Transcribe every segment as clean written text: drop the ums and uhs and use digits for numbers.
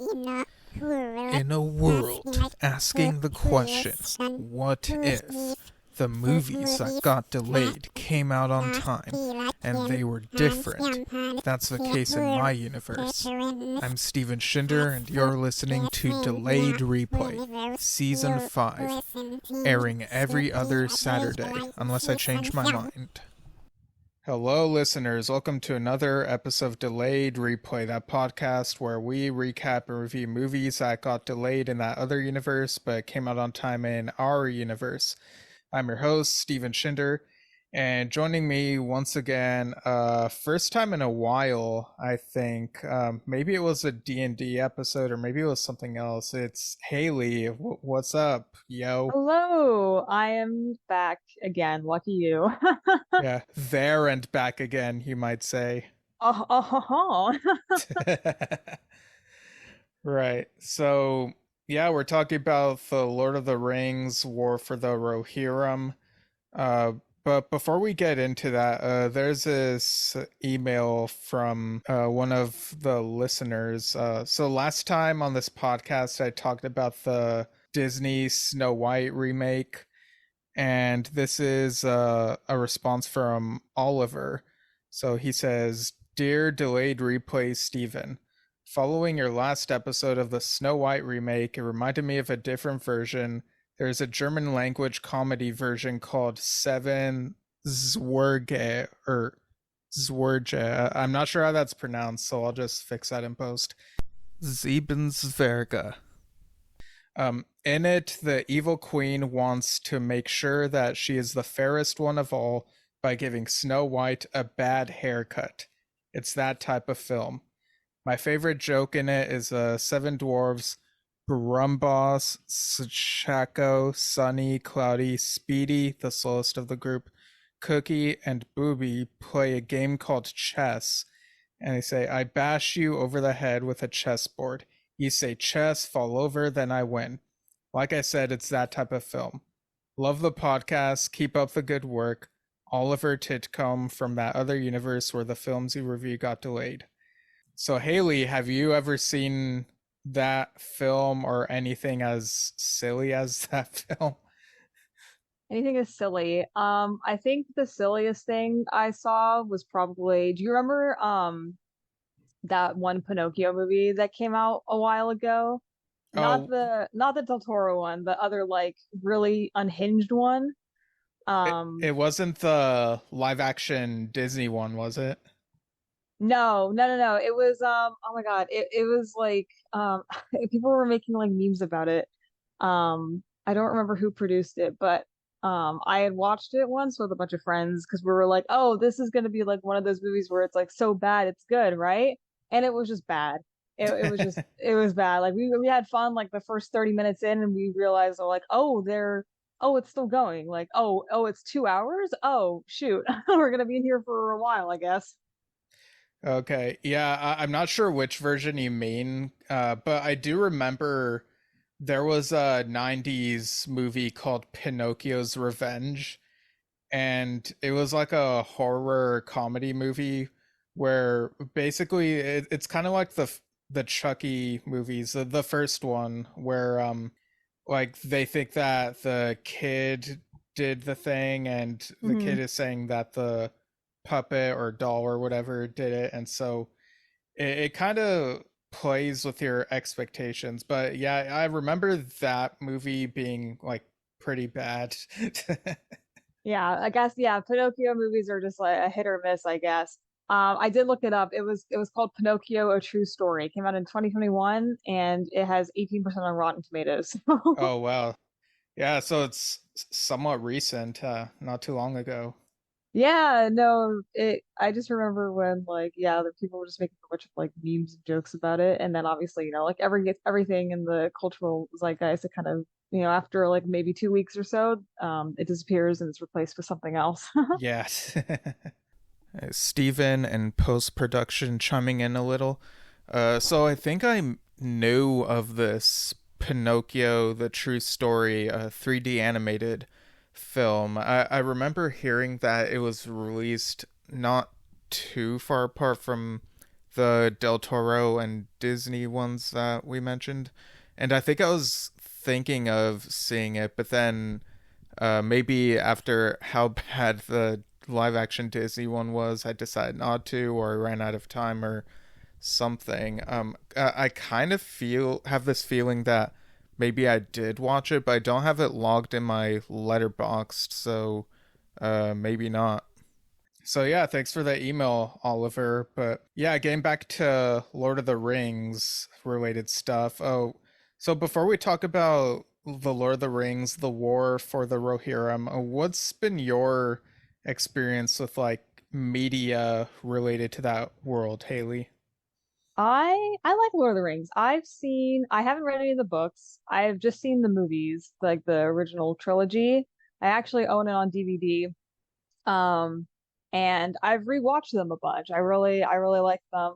In a world asking the question, what if the movies that got delayed came out on time and they were different? That's the case in my universe. I'm Steven Shinder and you're listening to Delayed Replay, Season 5, airing every other Saturday, unless I change my mind. Hello, listeners. Welcome to another episode of Delayed Replay, that podcast where we recap and review movies that got delayed in that other universe but came out on time in our universe. I'm your host, Steven Shinder, and joining me once again, first time in a while, I think. Maybe it was a D&D episode or maybe it was something else. It's Hayley. What's up, yo? Hello, I am back again. Lucky you. Yeah, there and back again, you might say. Oh. Right. So, yeah, we're talking about the Lord of the Rings War for the Rohirrim. But before we get into that, there's this email from one of the listeners. So last time on this podcast, I talked about the Disney Snow White remake. And this is a response from Oliver. So he says, "Dear Delayed Replay Steven, following your last episode of the Snow White remake, it reminded me of a different version. There's a German language comedy version called Seven Zwerge, or Zwerge. I'm not sure how that's pronounced, so I'll just fix that in post. Sieben Zwerge. In it, the evil queen wants to make sure that she is the fairest one of all by giving Snow White a bad haircut. It's that type of film. My favorite joke in it is seven dwarves, Brumbos, Chaco, Sunny, Cloudy, Speedy, the slowest of the group, Cookie, and Booby play a game called chess, and they say, I bash you over the head with a chessboard. You say chess, fall over, then I win. Like I said, it's that type of film. Love the podcast. Keep up the good work. Oliver Titcomb from that other universe where the films you review got delayed." So, Hayley, have you ever seen that film or anything as silly as that film? Anything is silly. I think the silliest thing I saw was probably, do you remember that one Pinocchio movie that came out a while ago? Not Oh, the Del Toro one, the other like really unhinged one. it wasn't the live action Disney one, was it? No. It was oh my God. It was like people were making like memes about it. I don't remember who produced it, but I had watched it once with a bunch of friends because we were like, "Oh, this is going to be like one of those movies where it's like so bad it's good, right?" And it was just bad. It was bad. Like we had fun like the first 30 minutes in and we realized like, "Oh, it's still going." Like, "Oh, it's 2 hours? Oh, shoot. We're going to be in here for a while, I guess." Okay, yeah, I'm not sure which version you mean, but I do remember there was a 90s movie called Pinocchio's Revenge, and it was like a horror comedy movie where basically it's kind of like the Chucky movies, the first one where like they think that the kid did the thing and the kid Hmm. is saying that the puppet or doll or whatever did it, and so it kind of plays with your expectations. But yeah, I remember that movie being like pretty bad. Yeah, I guess yeah, Pinocchio movies are just like a hit or miss, I guess. I did look it up. It was called Pinocchio: A True Story. It came out in 2021 and it has 18% on Rotten Tomatoes. Oh wow. Yeah, so it's somewhat recent, not too long ago. Yeah, no, it I just remember when like yeah, the people were just making a bunch of like memes and jokes about it and then obviously, like everything in the cultural zeitgeist it kind of, after like maybe 2 weeks or so, it disappears and it's replaced with something else. Yes. Steven and post production chiming in a little. So I think I knew of this Pinocchio, the True Story, 3D animated film. I remember hearing that it was released not too far apart from the Del Toro and Disney ones that we mentioned. And I think I was thinking of seeing it, but then maybe after how bad the live action Disney one was, I decided not to, or I ran out of time or something. I kind of have this feeling that maybe I did watch it, but I don't have it logged in my Letterboxd, so maybe not. So yeah, thanks for the email, Oliver. But yeah, getting back to Lord of the Rings related stuff. Oh, so before we talk about the Lord of the Rings, the war for the Rohirrim, what's been your experience with like media related to that world, Haley? I like Lord of the Rings. I haven't read any of the books. I've just seen the movies, like the original trilogy. I actually own it on DVD. Um, and I've rewatched them a bunch. I really like them.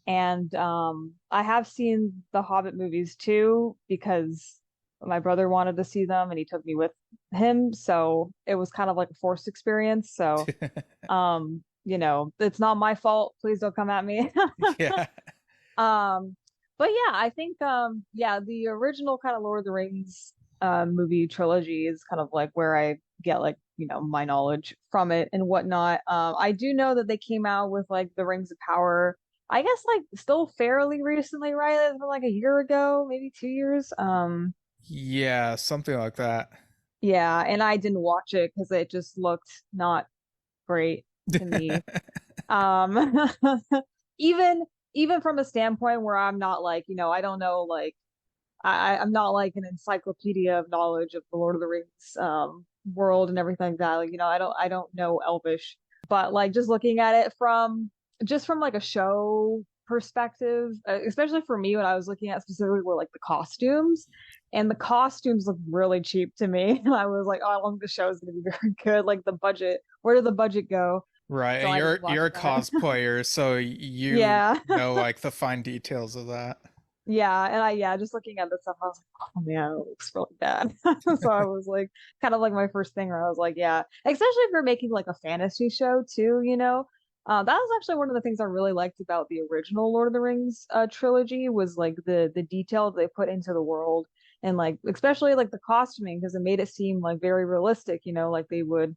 And I have seen the Hobbit movies too because my brother wanted to see them and he took me with him, so it was kind of like a forced experience. So, it's not my fault. Please don't come at me. Yeah. Um, but yeah, I think yeah, the original kind of Lord of the Rings movie trilogy is kind of like where I get like, my knowledge from it and whatnot. I do know that they came out with like the Rings of Power, I guess like still fairly recently, right? It's been like a year ago, maybe 2 years. Yeah, something like that. Yeah, and I didn't watch it because it just looked not great to me. Um, even even from a standpoint where I'm not like, I don't know, like I'm not like an encyclopedia of knowledge of the Lord of the Rings world and everything like that. Like, I don't know Elvish, but like just looking at it from like a show perspective, especially for me, what I was looking at specifically were like the costumes. And the costumes look really cheap to me. And I was like, oh, I don't think the show is going to be very good. Like the budget, where did the budget go? Right, So and I didn't you're watch a that. cosplayer, so you Yeah. know like the fine details of that. Yeah, and yeah, just looking at this stuff, I was like, oh man, it looks really bad. So I was like, kind of like my first thing where I was like, yeah, especially if you're making like a fantasy show too, that was actually one of the things I really liked about the original Lord of the Rings trilogy was like the detail they put into the world and like especially like the costuming because it made it seem like very realistic, like they would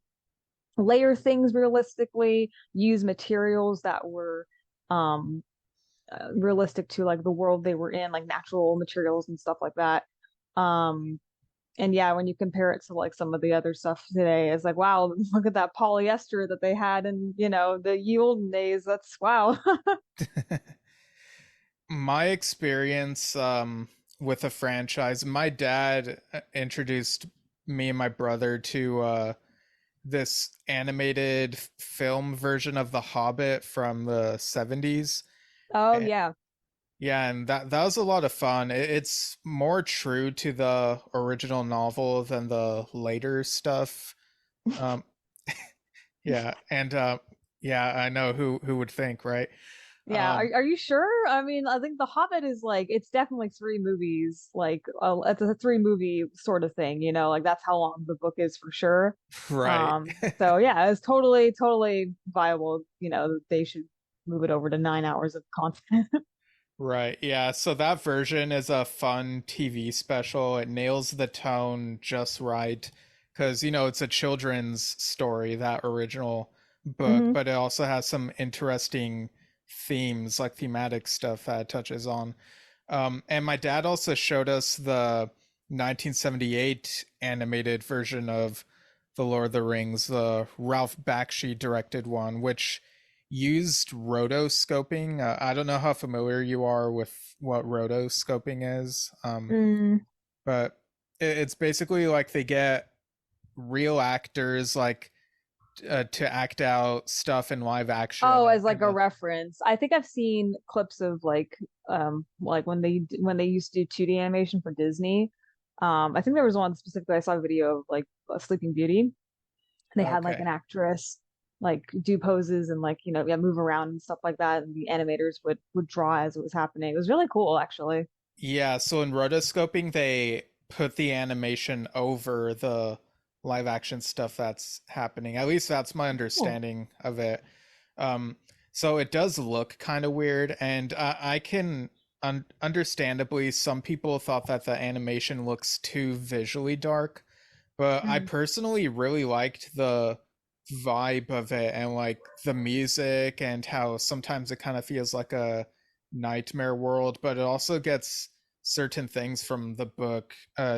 layer things realistically, use materials that were um realistic to like the world they were in, like natural materials and stuff like that. Um, and yeah, when you compare it to like some of the other stuff today, it's like, wow, look at that polyester that they had in, the ye olden days. That's wow. My experience with a franchise, my dad introduced me and my brother to this animated film version of The Hobbit from the 70s. Oh yeah. Yeah, and that was a lot of fun. It's more true to the original novel than the later stuff. Um, yeah, and yeah, I know who would think, right? Yeah, Um, are you sure? I mean, I think The Hobbit is like it's definitely three movies, like it's a three movie sort of thing, like that's how long the book is for sure. right. So yeah, it's totally viable, they should move it over to 9 hours of content. Right. Yeah. So that version is a fun TV special. It nails the tone just right because, it's a children's story, that original book, Hmm. but it also has some interesting themes, like thematic stuff that it touches on. And my dad also showed us the 1978 animated version of The Lord of the Rings, the Ralph Bakshi directed one, which used rotoscoping. I don't know how familiar you are with what rotoscoping is, Mm. but it's basically like they get real actors like to act out stuff in live Oh, action as like and a reference. I think I've seen clips of like when they used to do 2D animation for Disney. I think there was one specifically I saw a video of like a Sleeping Beauty. They had like okay. an actress like do poses and like, yeah, move around and stuff like that and the animators would draw as it was happening. It was really cool actually. Yeah, so in rotoscoping, they put the animation over the live action stuff that's happening. At least that's my Cool. understanding of it. Um, So it does look kind of weird, and I can understandably, some people thought that the animation looks too visually dark, but I Mhm. personally really liked the vibe of it and like the music and how sometimes it kind of feels like a nightmare world, but it also gets certain things from the book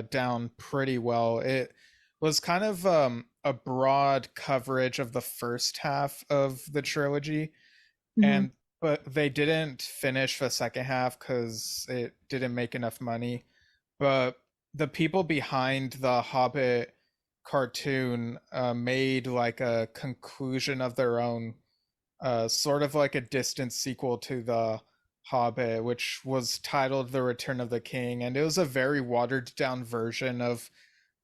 down pretty well. It was kind of a broad coverage of the first half of the trilogy, Mhm. and but they didn't finish the second half because it didn't make enough money. But the people behind the Hobbit cartoon made like a conclusion of their own, sort of like a distant sequel to the Hobbit, which was titled The Return of the King, and it was a very watered down version of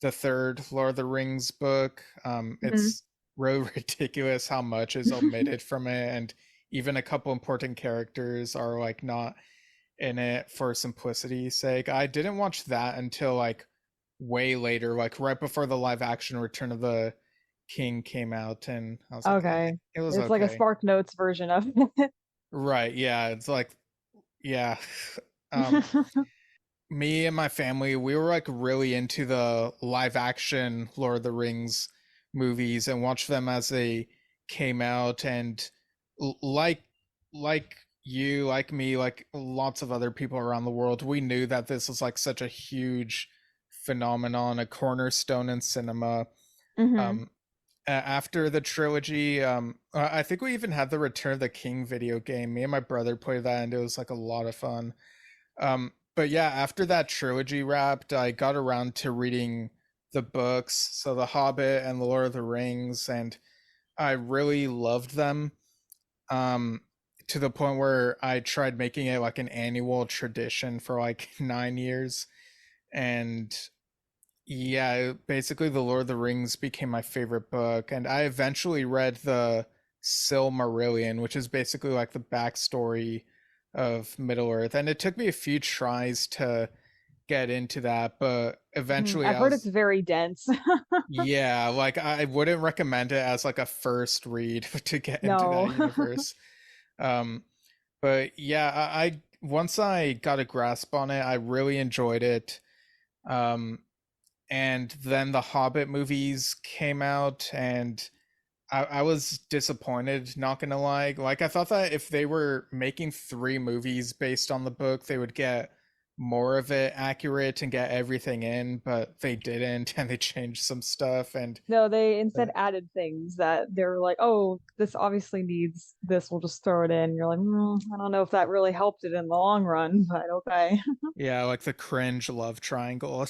the third Lord of the Rings book. Mhm. It's really ridiculous how much is omitted from it, and even a couple important characters are like not in it for simplicity's sake. I didn't watch that until like way later, like right before the live action Return of the King came out, and I was like, Okay. it was It's like a okay. Spark Notes version of it. Right, yeah, it's like, yeah. um Me and my family, we were like really into the live action Lord of the Rings movies and watched them as they came out. And like you, like me, like lots of other people around the world, we knew that this was like such a huge phenomenon, a cornerstone in cinema. Hmm. um After the trilogy, I think we even had the Return of the King video game. Me and my brother played that, and it was like a lot of fun. But yeah, after that trilogy wrapped, I got around to reading the books, so The Hobbit and The Lord of the Rings, and I really loved them. Um, to the point where I tried making it like an annual tradition for like 9 years. And yeah, basically The Lord of the Rings became my favorite book, and I eventually read the Silmarillion, which is basically like the backstory of Middle Earth, and it took me a few tries to get into that, but eventually I've I heard it's was, very dense. yeah, like I wouldn't recommend it as like a first read to get into No. that universe. Um, but yeah, I once I got a grasp on it, I really enjoyed it. Um, and then the Hobbit movies came out, and I was disappointed, not gonna lie. Like I thought that if they were making three movies based on the book, they would get more of it accurate and get everything in, but they didn't, and they changed some stuff. And No, they uh, instead added things that they're like, oh, this obviously needs this, we'll just throw it in. You're like, I don't know if that really helped it in the long run, but okay. yeah, like the cringe love triangle.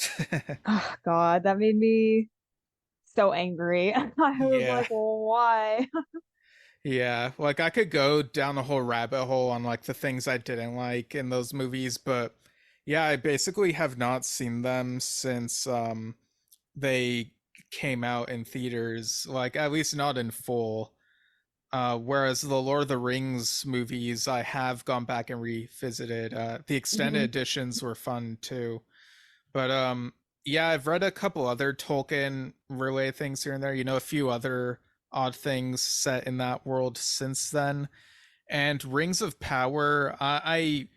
Oh, God, that made me so angry. I was Yeah. like, well, why? Yeah, like I could go down a whole rabbit hole on like the things I didn't like in those movies, but yeah, I basically have not seen them since they came out in theaters, like at least not in full. Whereas the Lord of the Rings movies, I have gone back and revisited. The extended Hmm. editions were fun too. But yeah, I've read a couple other Tolkien related things here and there, a few other odd things set in that world since then. And Rings of Power, I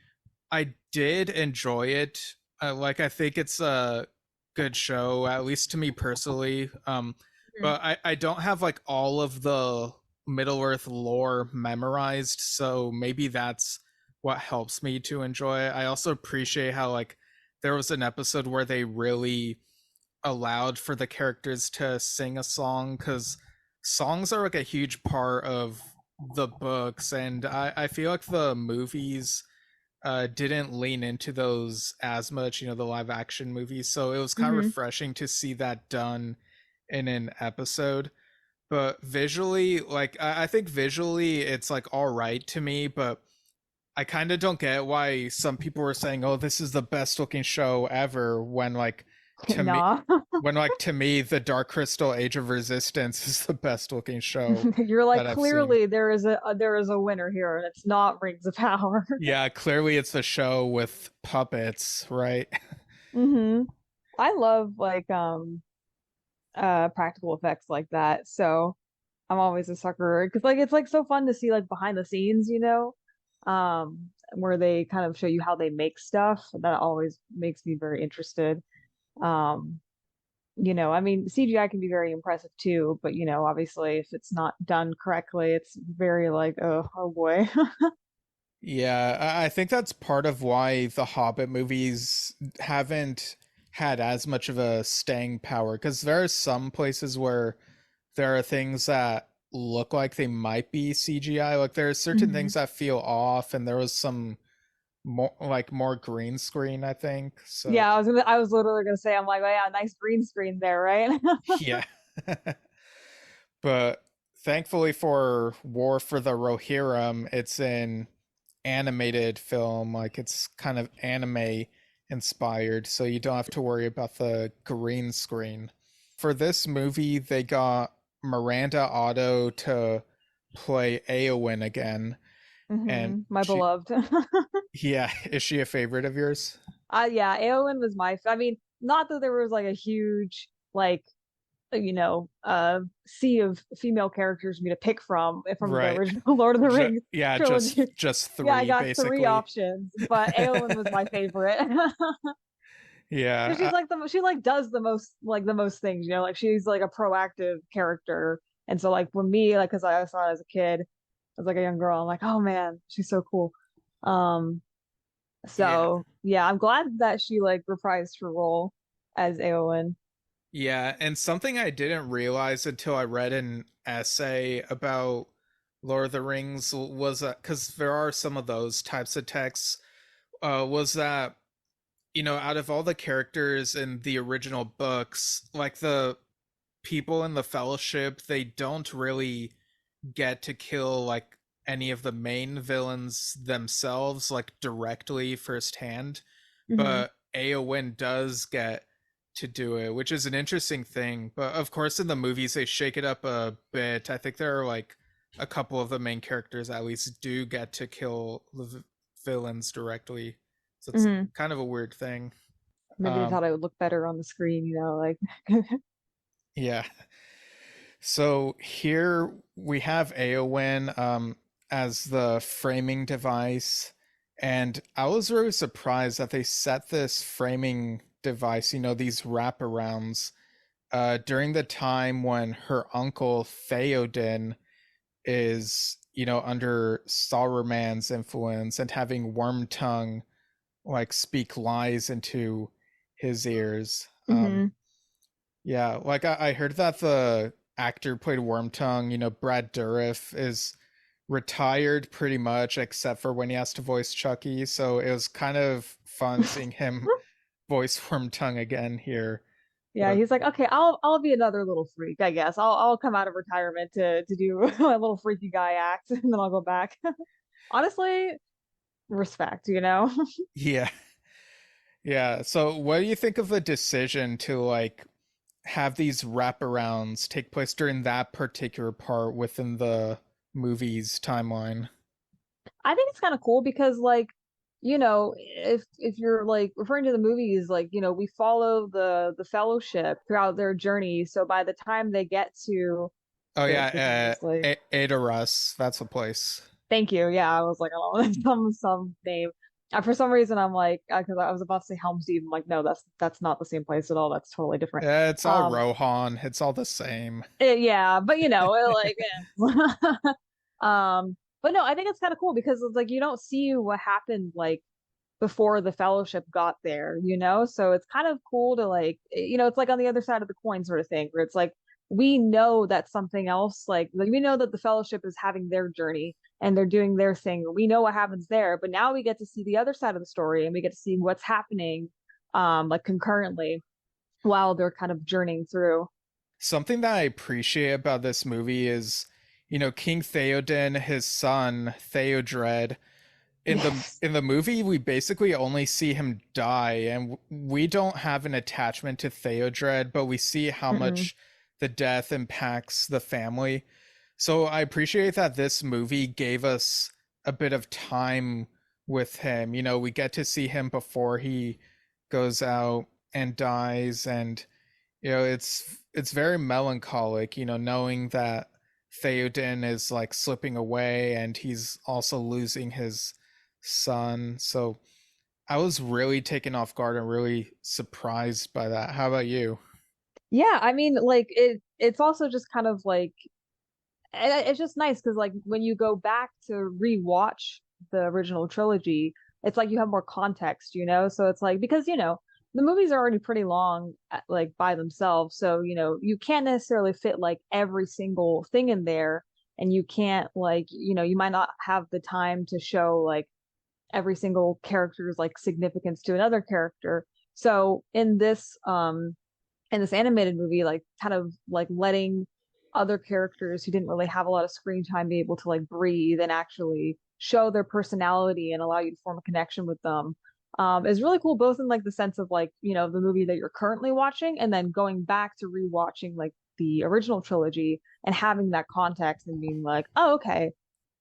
did enjoy it. Like I think it's a good show, at least to me personally. Hmm. But I don't have like all of the Middle Earth lore memorized, so maybe that's what helps me to enjoy it. I also appreciate how like there was an episode where they really allowed for the characters to sing a song, because songs are like a huge part of the books, and I feel like the movies didn't lean into those as much, the live action movies. So it was kind of Hmm. refreshing to see that done in an episode. But visually, like I think visually it's like all right to me, but I kind of don't get why some people were saying, "Oh, this is the best looking show ever," when like to me Nah. the Dark Crystal Age of Resistance is the best looking show You're like, that I've seen. clearly there is a winner here, and it's not Rings of Power. Yeah, clearly it's the show with puppets, right? Hmm. I love like practical effects like that. So I'm always a sucker because like it's like so fun to see like behind the scenes, where they kind of show you how they make stuff. That always makes me very interested. Um, I mean, CGI can be very impressive too, but obviously if it's not done correctly, it's very like, oh boy. Yeah, I think that's part of why the Hobbit movies haven't had as much of a staying power, because there are some places where there are things that look like they might be CGI. Like there are certain Mhm. things that feel off, and there was some more green screen, I think. So Yeah, I was literally gonna say, I'm like, oh yeah, nice green screen there, right? yeah. But thankfully for War for the Rohirrim, it's an animated film. Like it's kind of anime inspired, so you don't have to worry about the green screen. For this movie, they got Miranda Otto to play Eowyn again, and My she, beloved. yeah, is she a favorite of yours? Yeah, Eowyn was I mean, not that there was like a huge like sea of female characters for me to pick from the Right. original Lord of the Rings Yeah, trilogy. just Yeah, I three got three basically. options, but Eowyn was my favorite. Because Yeah, she like does the most things, like she's like a proactive character. And so like for me, like because I saw it as a kid, as like a young girl, I'm like, oh man, she's so cool. Um, yeah, so yeah, I'm glad that she like reprised her role as Eowyn. yeah. And something I didn't realize until I read an essay about Lord of the Rings was that, because there are some of those types of texts, was that, out of all the characters in the original books, like the people in the Fellowship, they don't really get to kill like any of the main villains themselves, like directly firsthand. Hmm. But Eowyn does get to do it, which is an interesting thing. But of course, in the movies, they shake it up a bit. I think there are like a couple of the main characters at least do get to kill the villains directly. So it's Hmm. kind of a weird thing. Maybe they Um, thought I would look better on the screen, like. yeah. So here we have Eowyn as the framing device, and I was really surprised that they set this framing device, these wraparounds, during the time when her uncle Theoden is, under Saruman's influence and having Wormtongue like speak lies into his ears. Hmm. Yeah, like I heard that the actor played Wormtongue, Brad Dourif, is retired pretty much, except for when he has to voice Chucky. So it was kind of fun seeing him voice Wormtongue again here. Yeah, But he's like, okay, I'll be another little freak, I guess. I'll come out of retirement to do my little freaky guy act, and then I'll go back. Honestly, respect. yeah, yeah. So what do you think of the decision to like have these wraparounds take place during that particular part within the movie's timeline? I think it's kind of cool because like, if you're like referring to the movies, like, we follow the fellowship throughout their journey. So by the time they get to Oh the yeah, things like Aedoras, that's a place. thank you. Yeah, I was like, oh, some name. For some reason, I'm like, because I was about to say Helm's Deep. I'm like, no, that's not the same place at all. That's totally different. Yeah, it's all Um, Rohan. It's all the same. yeah, but like, but no, I think it's kind of cool because it's like you don't see what happened like before the Fellowship got there, So it's kind of cool to like, it's like on the other side of the coin sort of thing, where it's like we know that something else, like we know that the Fellowship is having their journey and they're doing their thing. We know what happens there, but now we get to see the other side of the story and we get to see what's happening, like concurrently while they're kind of journeying through. Something that I appreciate about this movie is, King Theoden, his son Theodred. Yes. In the movie, we basically only see him die, and we don't have an attachment to Theodred, but we see how Mm-mm. much the death impacts the family. So I appreciate that this movie gave us a bit of time with him. We get to see him before he goes out and dies, and it's very melancholic, knowing that Theoden is like slipping away and he's also losing his son. So I was really taken off guard and really surprised by that. How about you? Yeah, I mean, like it's also just kind of like it's just nice because like when you go back to rewatch the original trilogy, it's like you have more context, you know? So it's like because the movies are already pretty long like by themselves, so you can't necessarily fit like every single thing in there, and you can't like you might not have the time to show like every single character's like significance to another character. So in this animated movie, like kind of like letting other characters who didn't really have a lot of screen time be able to like breathe and actually show their personality and allow you to form a connection with them is really cool, both in like the sense of like, the movie that you're currently watching and then going back to rewatching like the original trilogy and having that context and being like, oh, okay,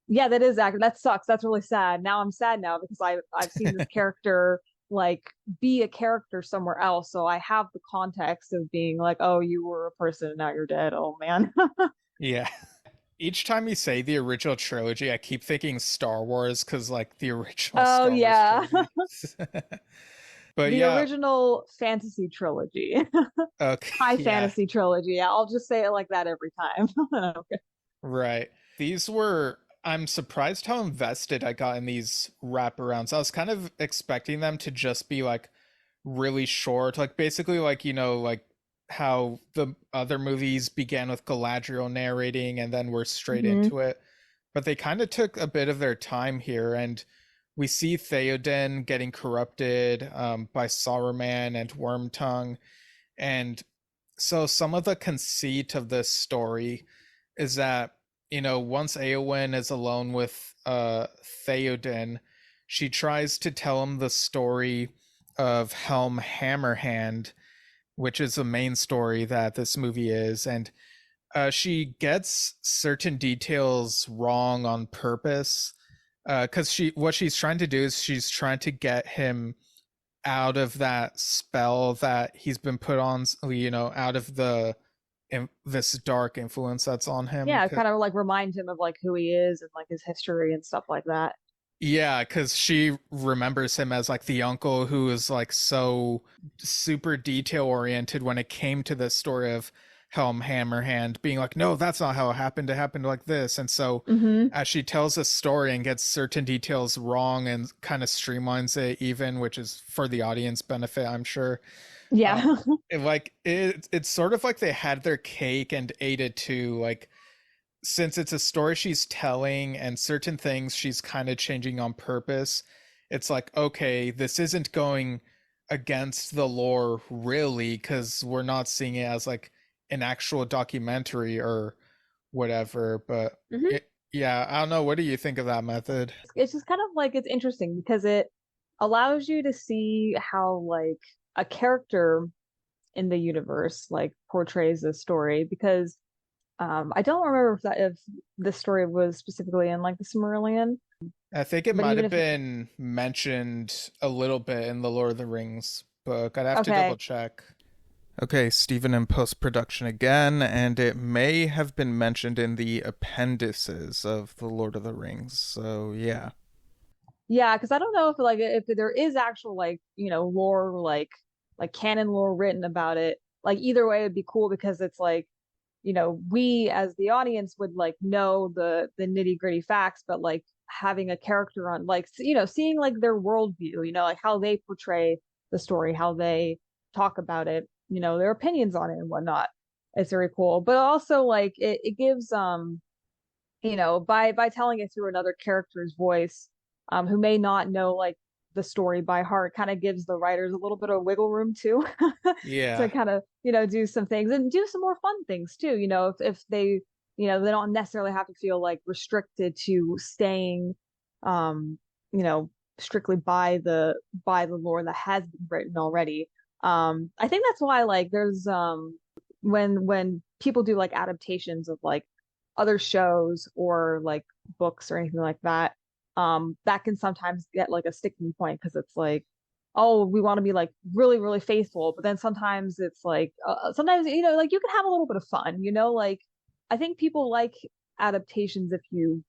yeah, that sucks. That's really sad. Now I'm sad now because I've seen this character like be a character somewhere else. So I have the context of being like, oh, you were a person and now you're dead. Oh man. Yeah. Each time you say the original trilogy, I keep thinking Star Wars because, like, the original Oh Star Wars yeah. trilogy. But The yeah, original fantasy trilogy. okay, High yeah, fantasy trilogy. Yeah, I'll just say it like that every time. Okay. right. These were, I'm surprised how invested I got in these wraparounds. I was kind of expecting them to just be like really short, like basically like, like how the other movies began with Galadriel narrating and then we're straight Hmm. into it. But they kind of took a bit of their time here, and we see Theoden getting corrupted by Saruman and Wormtongue. And so some of the conceit of this story is that, once Eowyn is alone with Theoden, she tries to tell him the story of Helm Hammerhand, which is the main story that this movie is. And she gets certain details wrong on purpose because what she's trying to do is she's trying to get him out of that spell that he's been put on, out of this dark influence that's on him. Yeah, kind of like remind him of like who he is and like his history and stuff like that. Yeah, because she remembers him as like the uncle who was like so super detail oriented when it came to the story of Helm Hammerhand, being like, no, that's not how it happened. It happened like this. And so Hmm. as she tells a story and gets certain details wrong and kind of streamlines it even, which is for the audience benefit, I'm sure. Uh, Yeah. it's sort of like they had their cake and ate it too. Like, since it's a story she's telling and certain things she's kind of changing on purpose, it's like, okay, this isn't going against the lore really, because we're not seeing it as like an actual documentary or whatever. But Hmm. yeah, I don't know. What do you think of that method? It's just kind of like it's interesting because it allows you to see how like a character in the universe like portrays a story because I don't remember if this story was specifically in like the Silmarillion, I think it but might even have if been mentioned a little bit in the Lord of the Rings book. I'd have to double okay, check. Okay, Stephen in post production again, and it may have been mentioned in the appendices of The Lord of the Rings. So, yeah. yeah, because I don't know if there is actual like lore like canon lore written about it. Like either way, it'd be cool because it's like we as the audience would like know the nitty gritty facts, but like having a character on like seeing like their worldview, like how they portray the story, how they talk about it, their opinions on it and whatnot. It's very cool. But also like it gives by telling it through another character's voice, who may not know like the story by heart, kind of gives the writers a little bit of wiggle room too, to Yeah. kind of do some things and do some more fun things too. If they they don't necessarily have to feel like restricted to staying, um, you know, strictly by the lore that has been written already. I think that's why like there's when people do like adaptations of like other shows or like books or anything like that, that can sometimes get like a sticking point because it's like, oh, we want to be like really, really faithful, but then sometimes it's like, sometimes like you can have a little bit of fun, like I think people like adaptations if you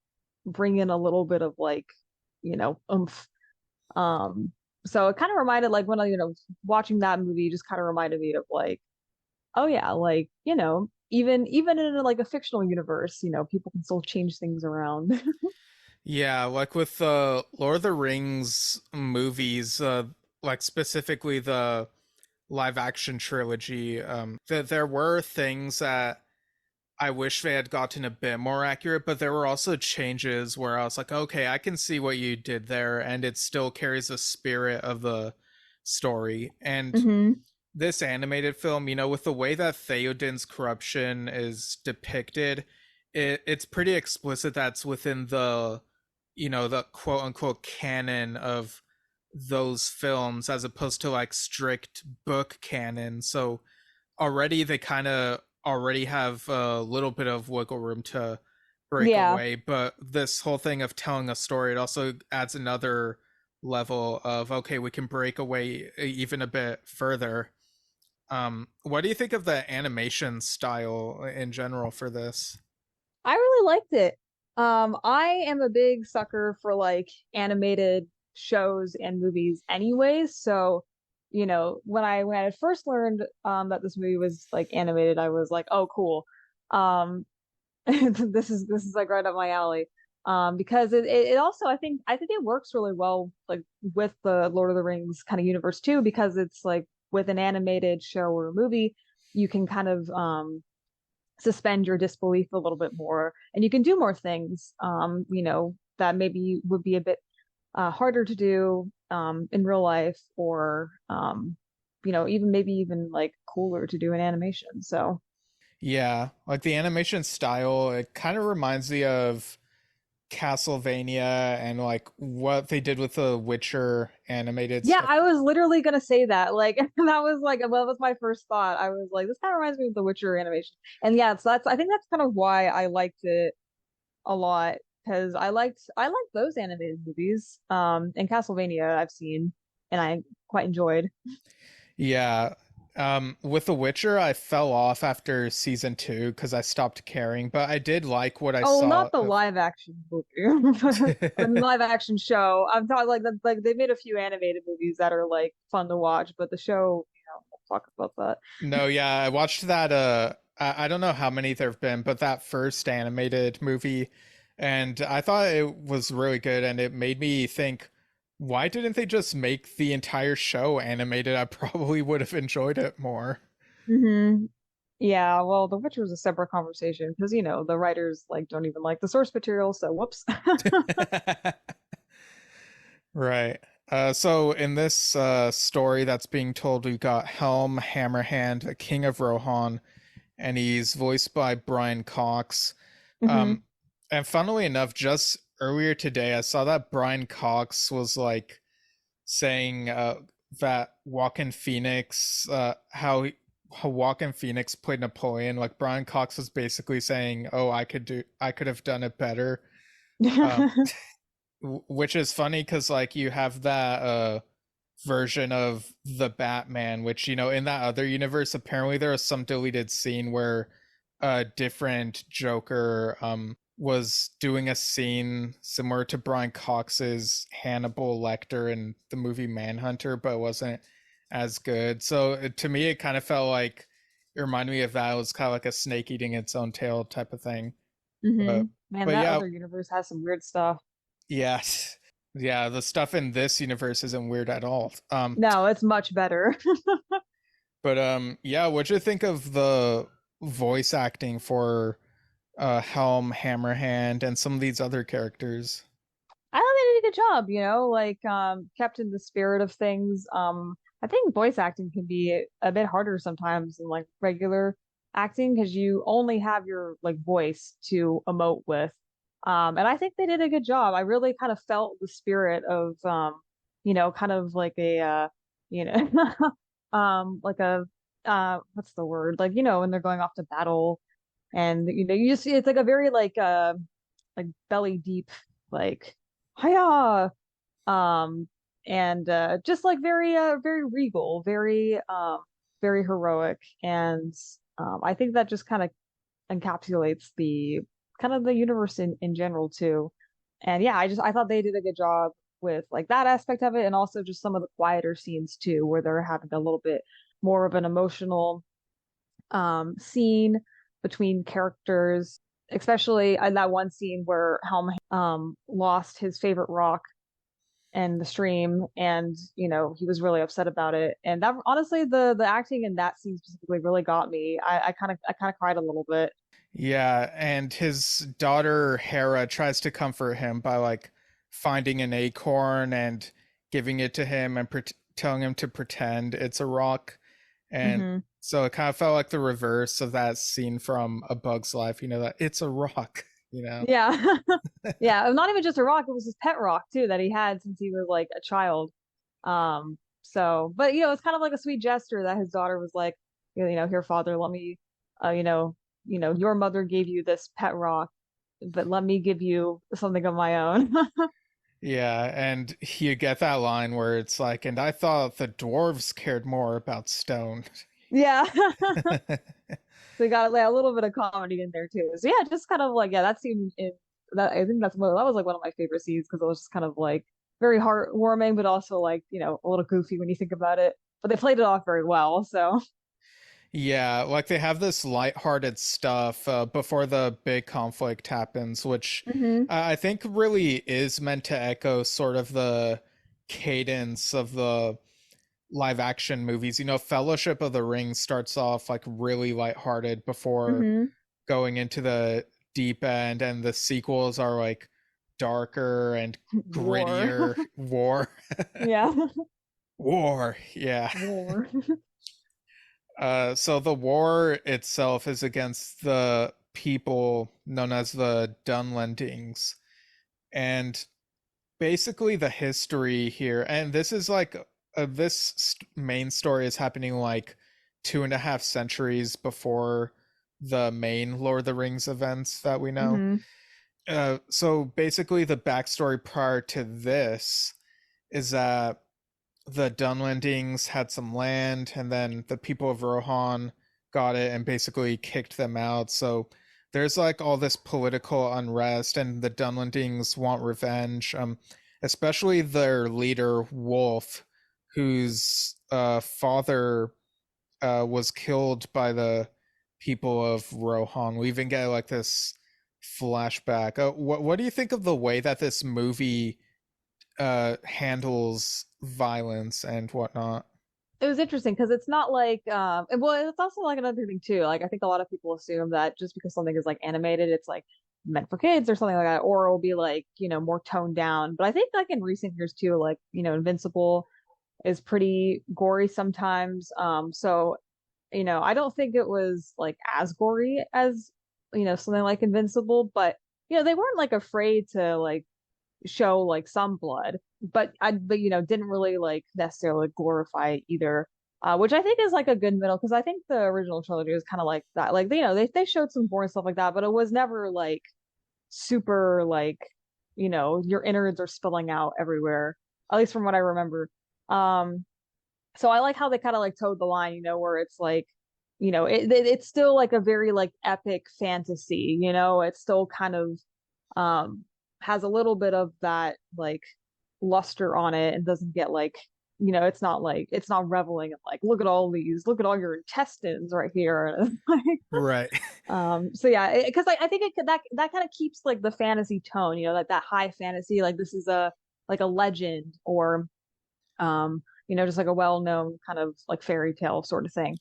bring in a little bit of like, oomph. Um, so it kind of reminded like when I, watching that movie just kind of reminded me of like, oh yeah, like, even in like a fictional universe, people can still change things around. Yeah, like with the Lord of the Rings movies, like specifically the live action trilogy, there were things that I wish they had gotten a bit more accurate, but there were also changes where I was like, okay, I can see what you did there, and it still carries the spirit of the story. And Hmm. this animated film, with the way that Theoden's corruption is depicted, it's pretty explicit that's within the quote unquote canon of those films as opposed to like strict book canon. So already they kind of already have a little bit of wiggle room to break Yeah. away, but this whole thing of telling a story, it also adds another level of okay, we can break away even a bit further. What do you think of the animation style in general for this? I really liked it. I am a big sucker for like animated shows and movies anyways. So, when I had first learned that this movie was like animated, I was like, oh cool. Um this is like right up my alley. Because it also I think it works really well like with the Lord of the Rings kind of universe too, because it's like with an animated show or a movie, you can kind of suspend your disbelief a little bit more and you can do more things that maybe would be a bit harder to do in real life, or even maybe even like cooler to do in animation. So Yeah, like the animation style, it kind of reminds me of Castlevania and like what they did with the Witcher animated yeah, stuff. I was literally gonna say that. Like that was like, well, that was my first thought. I was like, this kind of reminds me of the Witcher animation. And yeah, so I think that's kind of why I liked it a lot, because I liked those animated movies. And Castlevania I've seen and I quite enjoyed. Yeah. With The Witcher, I fell off after season two because I stopped caring, but I did like what I Oh, saw not the of. live action movie. The live action show. I'm talking like like they made a few animated movies that are like fun to watch, but the show, we'll talk about that. No, yeah, I watched that. I don't know how many there have been, but that first animated movie, and I thought it was really good, and it made me think, why didn't they just make the entire show animated? I probably would have enjoyed it more. Hmm. Yeah, well, The Witcher was a separate conversation because the writers like don't even like the source material, so whoops. Right. So in this story that's being told, we've got Helm Hammerhand, a king of Rohan, and he's voiced by Brian Cox. Hmm. Um, and funnily enough, just earlier today, I saw that Brian Cox was like saying that Joaquin Phoenix, how Joaquin Phoenix played Napoleon. Like Brian Cox was basically saying, "Oh, I could have done it better." Um, which is funny because like you have that version of the Batman, which in that other universe, apparently there was some deleted scene where a different Joker was doing a scene similar to Brian Cox's Hannibal Lecter in the movie Manhunter, but it wasn't as good. So to me, it kind of felt like it reminded me of that. It was kind of like a snake eating its own tail type of thing. Hmm. But Man, but that yeah, other universe has some weird stuff. yeah, yeah. The stuff in this universe isn't weird at all. No, it's much better. But yeah, what'd you think of the voice acting for Helm, Hammerhand, and some of these other characters? I thought they did a good job, like kept in the spirit of things. I think voice acting can be a bit harder sometimes than like regular acting because you only have your like voice to emote with. And I think they did a good job. I really kind of felt the spirit of kind of like a you know like a what's the word? Like, when they're going off to battle and you just it's like a very like belly deep like hiya, um and just like very regal, very heroic, and I think that just kind of encapsulates the kind of the universe in general too. And yeah, I thought they did a good job with like that aspect of it, and also just some of the quieter scenes too, where they're having a little bit more of an emotional scene between characters, especially in that one scene where Helm lost his favorite rock and the stream, and he was really upset about it. And that honestly, the acting in that scene specifically really got me. I kind of cried a little bit. Yeah, and his daughter Hera tries to comfort him by like finding an acorn and giving it to him and telling him to pretend it's a rock. And Hmm. so it kind of felt like the reverse of that scene from A Bug's Life, that it's a rock, Yeah. Yeah, not even just a rock, it was his pet rock too that he had since he was like a child. So, but it's kind of like a sweet gesture that his daughter was like, here, father, let me, uh, you know, your mother gave you this pet rock, but let me give you something of my own. Yeah, and you get that line where it's like, and I thought the dwarves cared more about stone. Yeah. So you got like a little bit of comedy in there too. So yeah, just kind of like that scene in that I think that was like one of my favorite scenes because it was just kind of like very heartwarming, but also like a little goofy when you think about it. But they played it off very well. So Yeah, like they have this lighthearted stuff before the big conflict happens, which hmm I think really is meant to echo sort of the cadence of the live action movies. Fellowship of the Ring starts off like really lighthearted before hmm going into the deep end, and the sequels are like darker and war. grittier. War. Yeah. War, yeah. War. So the war itself is against the people known as the Dunlendings. And basically the history here, and this is like main story is happening like 2.5 centuries before the main Lord of the Rings events that we know. hmm So basically the backstory prior to this is that the Dunlendings had some land, and then the people of Rohan got it and basically kicked them out. So there's like all this political unrest, and the Dunlendings want revenge. Especially their leader Wolf, whose father was killed by the people of Rohan. We even get like this flashback. What do you think of the way that this movie handles violence and whatnot? It was interesting because it's not like well, it's also like another thing too. Like I think a lot of people assume that just because something is like animated, it's like meant for kids or something like that, or it'll be like, more toned down. But I think like in recent years too, like, Invincible is pretty gory sometimes. So, I don't think it was like as gory as, something like Invincible, but they weren't like afraid to like show like some blood, but didn't really like necessarily glorify it either. Which I think is like a good middle because I think the original trilogy was kind of like that. Like they showed some gore and stuff like that, but it was never like super like your innards are spilling out everywhere. At least from what I remember. Um, so I like how they kind of like towed the line, where it's like, it's still like a very like epic fantasy, it's still kind of um has a little bit of that like luster on it and doesn't get like, it's not reveling in like, look at all your intestines right here. Like, Right. so yeah, because I think that kind of keeps like the fantasy tone, like that high fantasy, like this is a like a legend or just like a well-known kind of like fairy tale sort of thing.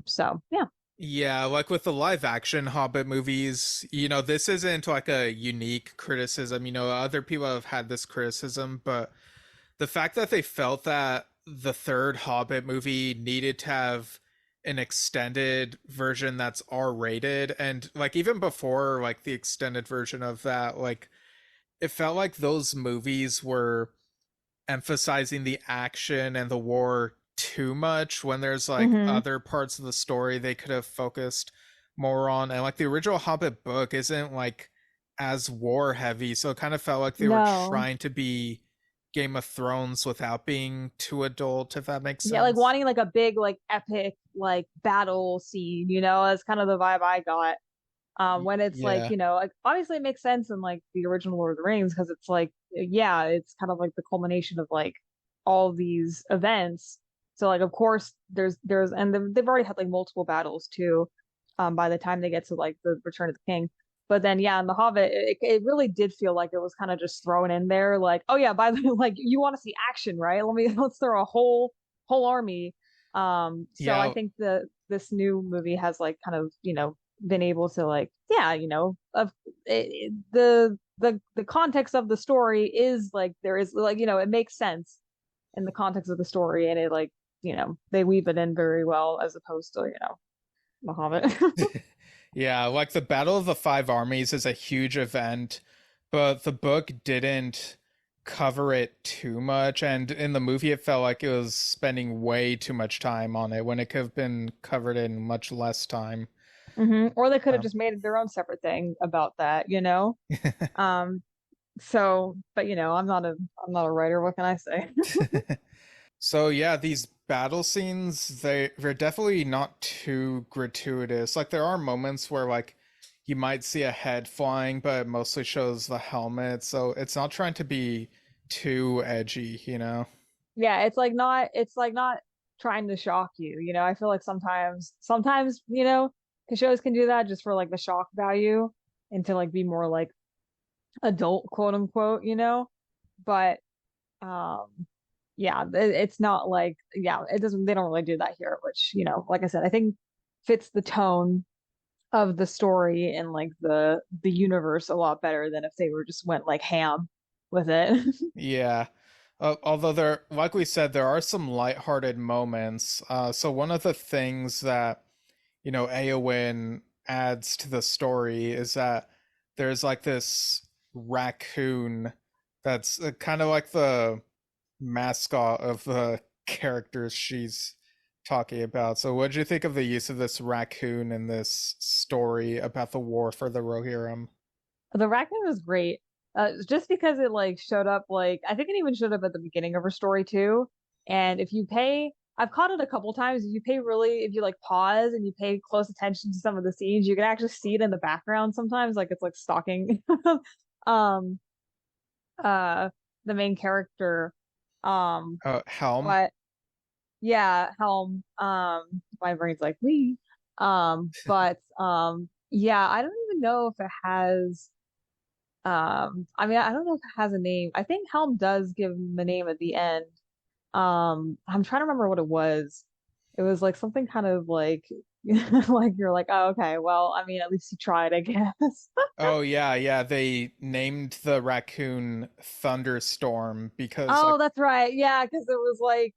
So yeah. Yeah, like with the live action Hobbit movies, this isn't like a unique criticism. Other people have had this criticism, but the fact that they felt that the third Hobbit movie needed to have an extended version that's R rated, and like even before like the extended version of that, like it felt like those movies were emphasizing the action and the war too much when there's like hmm other parts of the story they could have focused more on. And like the original Hobbit book isn't like as war heavy, so it kind of felt like they were No. trying to be Game of Thrones without being too adult, if that makes Yeah, like sense. wanting like a big like epic like battle scene, is kind of the vibe I got. When it's like, Yeah. like obviously it makes sense in like the original Lord of the Rings because it's like, yeah, it's kind of like the culmination of like all these events. So like, of course, and they've already had like multiple battles too, by the time they get to like the Return of the King. But then, yeah, in The Hobbit, it really did feel like it was kind of just thrown in there, like, oh yeah, by the way, like you want to see action, right? Let's throw a whole army. So I Yeah. think this new movie has like kind of, been able to like, yeah, the context of the story is like there is like, it makes sense in the context of the story, and it like, they weave it in very well as opposed to, The Hobbit. Yeah, like the Battle of the Five Armies is a huge event, but the book didn't cover it too much. And in the movie, it felt like it was spending way too much time on it when it could have been covered in much less time. Or they could have Um, just made their own separate thing about that. Um, so, but I'm not a writer. What can I say? so yeah, these battle scenes, they're definitely not too gratuitous. Like there are moments where like you might see a head flying, but it mostly shows the helmet, so it's not trying to be too edgy, you know? Yeah, it's like not trying to shock you. I feel like sometimes, the shows can do that just for like the shock value and to like be more like adult, quote unquote. But yeah, it's not like, yeah, it doesn't they don't really do that here, which, like I said, I think fits the tone of the story and like the universe a lot better than if they were just went like ham with it. Yeah. Although there, like we said, there are some lighthearted moments. So one of the things that, Eowyn adds to the story is that there's like this raccoon that's kind of like the mascot of the characters she's talking about. So what did you think of the use of this raccoon in this story about the war for the Rohirrim? The raccoon was great. Just because it like showed up, like I think it even showed up at the beginning of her story too. And if you pay, I've caught it a couple times. If you like pause and you pay close attention to some of the scenes, you can actually see it in the background sometimes, like it's like stalking um uh the main character. Um Helm? but yeah, Helm, my brain's like we. But yeah, I don't even know if it has. I mean, I don't know if it has a name. I think Helm does give him the name at the end. I'm trying to remember what it was. It was like something kind of like like you're like, oh, okay, well, I mean, at least he tried, I guess. Oh yeah, yeah. They named the raccoon Thunderstorm because Oh, like that's right. Yeah, because it was like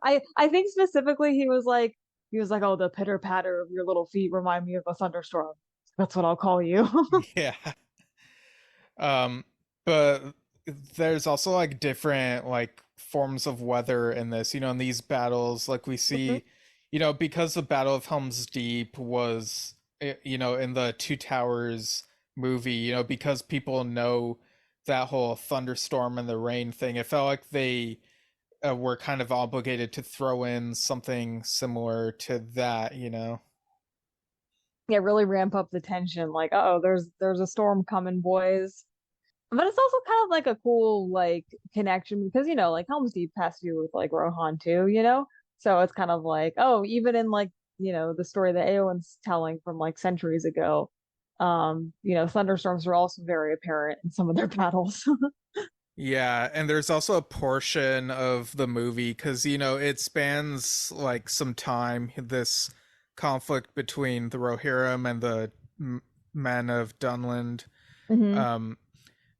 I think specifically he was like, oh, the pitter patter of your little feet remind me of a thunderstorm. That's what I'll call you. yeah. Um but there's also like different like forms of weather in this, in these battles like we see, because the Battle of Helm's Deep was in the Two Towers movie, because people know that whole thunderstorm and the rain thing, it felt like they were kind of obligated to throw in something similar to that. Yeah, really ramp up the tension. Like, oh, there's a storm coming, boys. But it's also kind of like a cool like connection because like Helm's Deep has to do with like Rohan too. So it's kind of like, oh, even in like the story that Eowyn's telling from like centuries ago, thunderstorms are also very apparent in some of their battles. Yeah, and there's also a portion of the movie because it spans like some time, this conflict between the Rohirrim and the men of Dunland. hmm Um,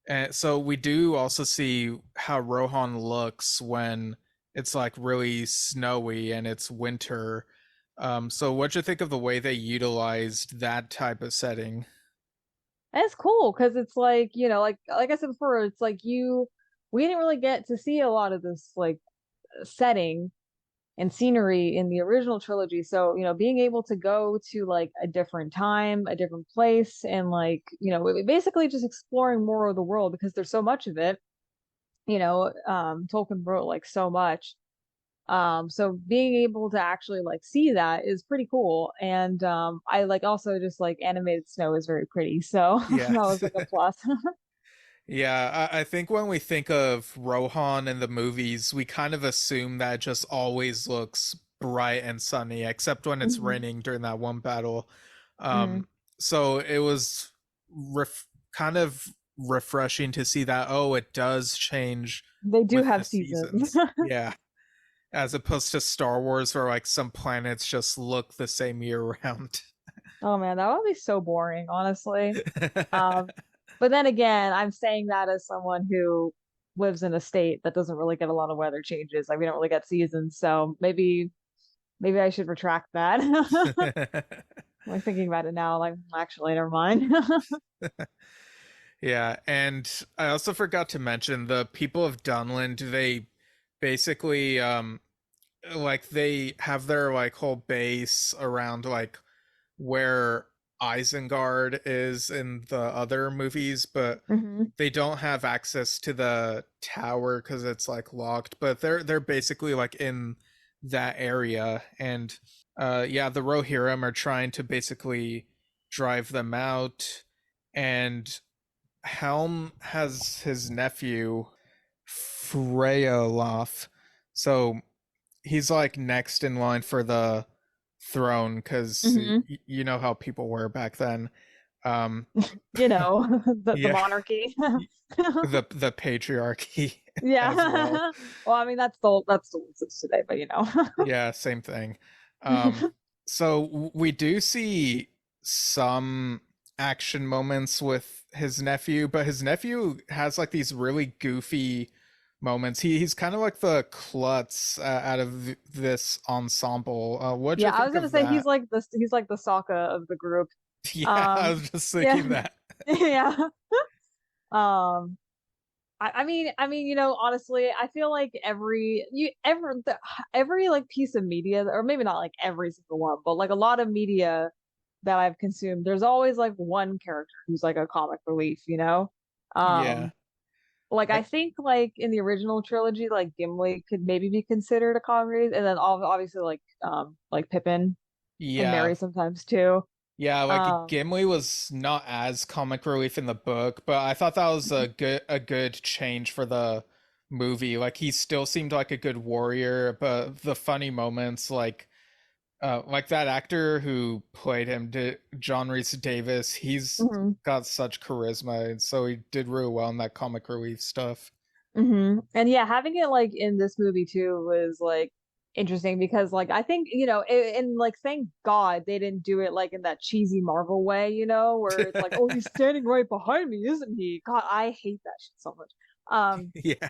and so we do also see how Rohan looks when it's like really snowy and it's winter. So what'd you think of the way they utilized that type of setting? And it's cool because it's like, like I said before, it's like we didn't really get to see a lot of this like setting and scenery in the original trilogy. So, being able to go to like a different time, a different place, and like, basically just exploring more of the world because there's so much of it. Tolkien wrote like so much. So being able to actually like see that is pretty cool. And I like also just like animated snow is very pretty. So that Yeah. was like a plus. Yeah, I think when we think of Rohan in the movies, we kind of assume that it just always looks bright and sunny, except when it's Hmm. raining during that one battle. Hmm. Um, so it was kind of refreshing to see that, oh, it does change They do with the have seasons. seasons. Yeah, as opposed to Star Wars, where like some planets just look the same year round. Oh man, that would be so boring, honestly. Um, but then again, I'm saying that as someone who lives in a state that doesn't really get a lot of weather changes. Like we don't really get seasons, so maybe I should retract that. Like thinking about it now, like actually, never mind. Yeah, and I also forgot to mention the people of Dunland, they basically like they have their like whole base around like where Isengard is in the other movies, but Hmm. they don't have access to the tower because it's like locked, but they're basically like in that area. And yeah, the Rohirrim are trying to basically drive them out. And Helm has his nephew Freyolaf, so he's like next in line for the throne because Hmm. you know how people were back then. Um, You know, the yeah, monarchy. the patriarchy as well. Yeah. Well, I mean that's the exists today, but you know. Yeah, same thing. Um, so we do see some action moments with his nephew, but his nephew has like these really goofy moments. He's kind of like the klutz out of this ensemble. What'd you Yeah, I was think gonna of say that? he's like the Sokka of the group. Yeah, I Um, was just yeah, thinking that. yeah. Um, you know, honestly, I feel like every like piece of media, or maybe not like every single one, but like a lot of media that I've consumed, there's always like one character who's like a comic relief, you know? Yeah. Um, like I, I think like in the original trilogy, like Gimli could maybe be considered a comic relief, and then obviously like Pippin and yeah. Mary sometimes too. Yeah, like Um, Gimli was not as comic relief in the book, but I thought that was a good change for the movie. Like he still seemed like a good warrior, but the funny moments like that actor who played him, John Rhys Davis, he's mhm. got such charisma, and so he did really well in that comic relief stuff. And yeah, having it like in this movie too was like interesting because like I think, you know, and like thank God they didn't do it like in that cheesy Marvel way, you know, where it's like, oh, he's standing right behind me, isn't he? God, I hate that shit so much. Yeah.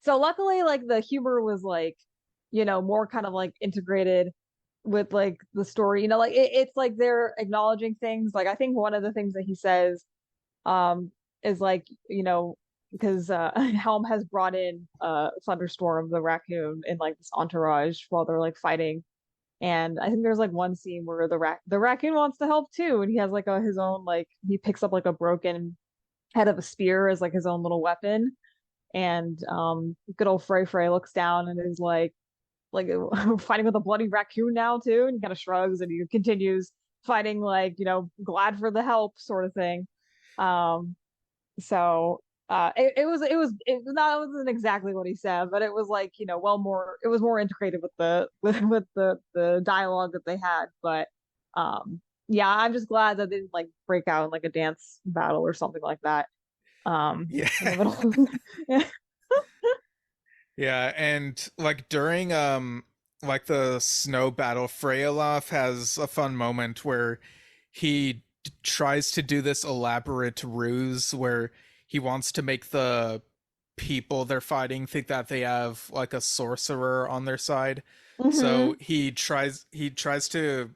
So luckily like the humor was like, you know, more kind of like integrated with like the story, you know, like it's like they're acknowledging things. Like I think one of the things that he says um is like you know because Helm has brought in Thunderstorm the raccoon in like this entourage while they're like fighting, and I think there's like one scene where the raccoon wants to help too, and he has like his own like he picks up like a broken head of a spear as like his own little weapon, and good old Frey looks down and is like fighting with a bloody raccoon now too, and he kind of shrugs and he continues fighting like you know glad for the help sort of thing. um so it was not it wasn't exactly what he said, but it was like, you know, well more it was more integrated with the with the dialogue that they had. But yeah, I'm just glad that they didn't like break out in like a dance battle or something like that. Yeah. In the middle. Yeah. Yeah, and like during like the snow battle, Freyolaf has a fun moment where he tries to do this elaborate ruse where he wants to make the people they're fighting think that they have like a sorcerer on their side. Hmm. So he tries to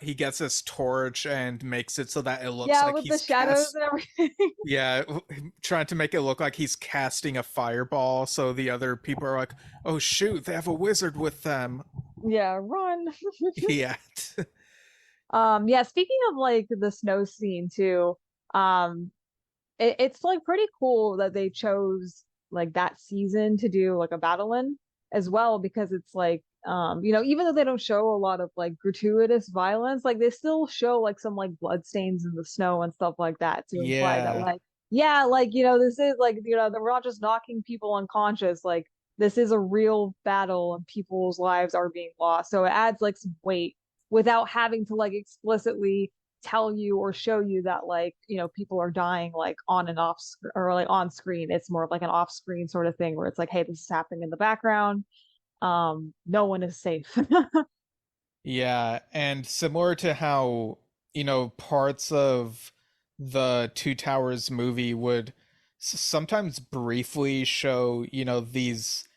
he gets this torch and makes it so that it looks Yeah, like with the he's shadows cast and everything. yeah, trying to make it look like he's casting a fireball, so the other people are like, "Oh shoot, they have a wizard with them." Yeah, run. Yeah, Yeah, speaking of like the snow scene too, um it's like pretty cool that they chose like that season to do like a battle in. as well, because it's like even though they don't show a lot of like gratuitous violence, like they still show like some like blood stains in the snow and stuff like that to imply that Yeah. like yeah, like this is like we're not just knocking people unconscious, like this is a real battle and people's lives are being lost. So it adds like some weight without having to like explicitly tell you or show you that like people are dying like on and off or like on screen. It's more of like an off screen sort of thing where it's like, hey, this is happening in the background. No one is safe. Yeah, and similar to how, parts of the Two Towers movie would sometimes briefly show, these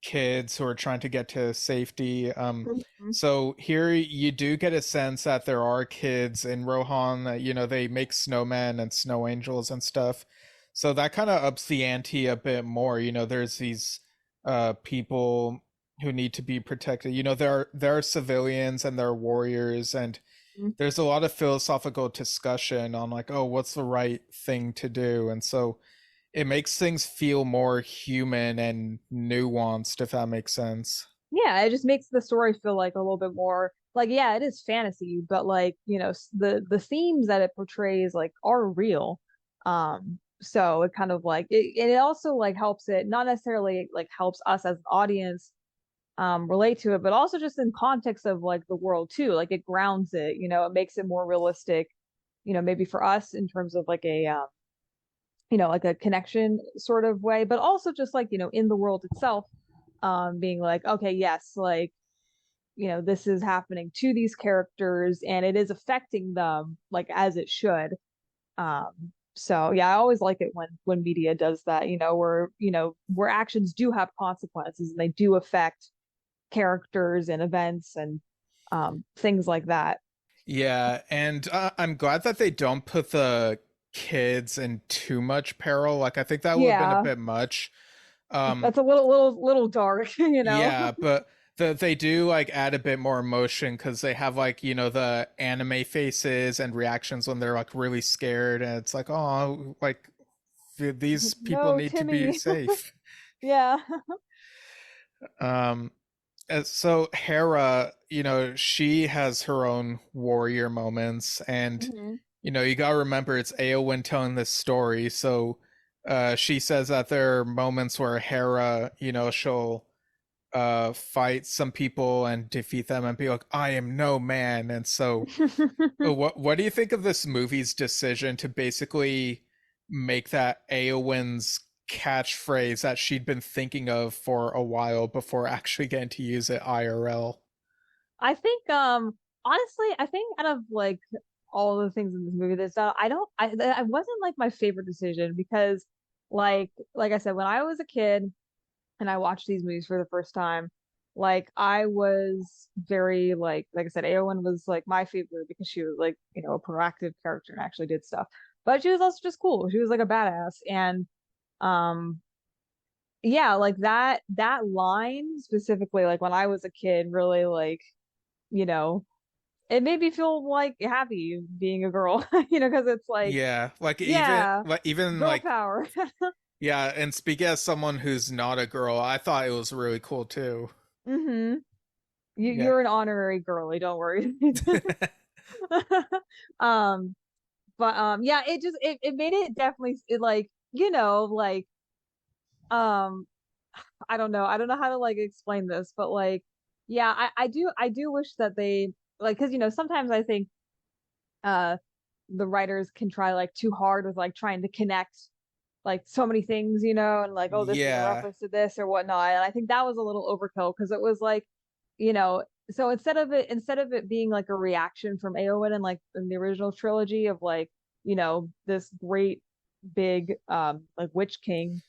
kids who are trying to get to safety. Mhm. So here you do get a sense that there are kids in Rohan that, they make snowmen and snow angels and stuff. So that kind of ups the ante a bit more. There's these people who need to be protected. There are civilians and there are warriors, and there's a lot of philosophical discussion on like, oh, what's the right thing to do? And so it makes things feel more human and nuanced, if that makes sense. Yeah, it just makes the story feel like a little bit more like, yeah, it is fantasy, but like the themes that it portrays like are real. So it kind of like it also like helps it not necessarily like helps us as an audience relate to it, but also just in context of like the world too. Like it grounds it, it makes it more realistic, maybe for us in terms of like a like a connection sort of way, but also just like, in the world itself, being like, okay, yes, like, this is happening to these characters and it is affecting them like as it should. So yeah, I always like it when media does that, where actions do have consequences and they do affect characters and events and things like that. Yeah, and I'm glad that they don't put the kids in too much peril. Like, I think that would have been a Yeah, bit much. Um, that's a little dark, yeah, but they do like add a bit more emotion because they have like, the anime faces and reactions when they're like really scared, and it's like, oh, like these people No, need to be Timmy. safe. Yeah. Um, so Hera, she has her own warrior moments, and Hmm. you gotta remember it's Eowyn telling this story. So, she says that there are moments where Hera, she'll fight some people and defeat them and be like, "I am no man." And so, what do you think of this movie's decision to basically make that Eowyn's catchphrase that she'd been thinking of for a while before actually getting to use it IRL? I think honestly, I think out of like all the things in this movie that's done, I wasn't like my favorite decision because like I said, when I was a kid and I watched these movies for the first time, like I was very like I said, Eowyn was like my favorite because she was like, a proactive character and actually did stuff. But she was also just cool. She was like a badass. And um yeah, like that line specifically, like when I was a kid, really like, you know, it made me feel like happy being a girl, because it's like, Yeah, like yeah, even girl like power. yeah, and speaking as someone who's not a girl, I thought it was really cool too. Hmm. Yeah. You're an honorary girly, don't worry. Um, but yeah, it made it definitely like, like um I don't know how to like explain this, but like yeah, I do wish that they like because sometimes I think uh the writers can try like too hard with like trying to connect like so many things, and like, oh, this is a Yeah. reference to this or whatnot. And I think that was a little overkill because it was like, you know, so instead of it being like a reaction from Eowyn and like in the original trilogy of like, this great big like witch king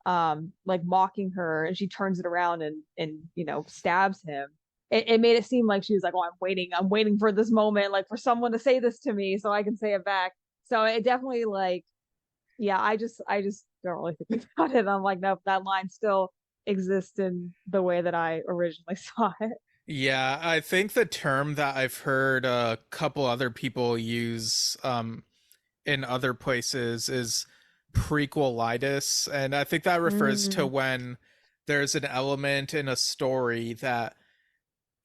like mocking her and she turns it around and stabs him. It made it seem like she was like, oh, I'm waiting for this moment, like for someone to say this to me so I can say it back. So it definitely like yeah, I just don't really think about it. I'm like, nope, that line still exists in the way that I originally saw it. Yeah, I think the term that I've heard a couple other people use in other places is prequelitis, and I think that refers to Mm, when there's an element in a story that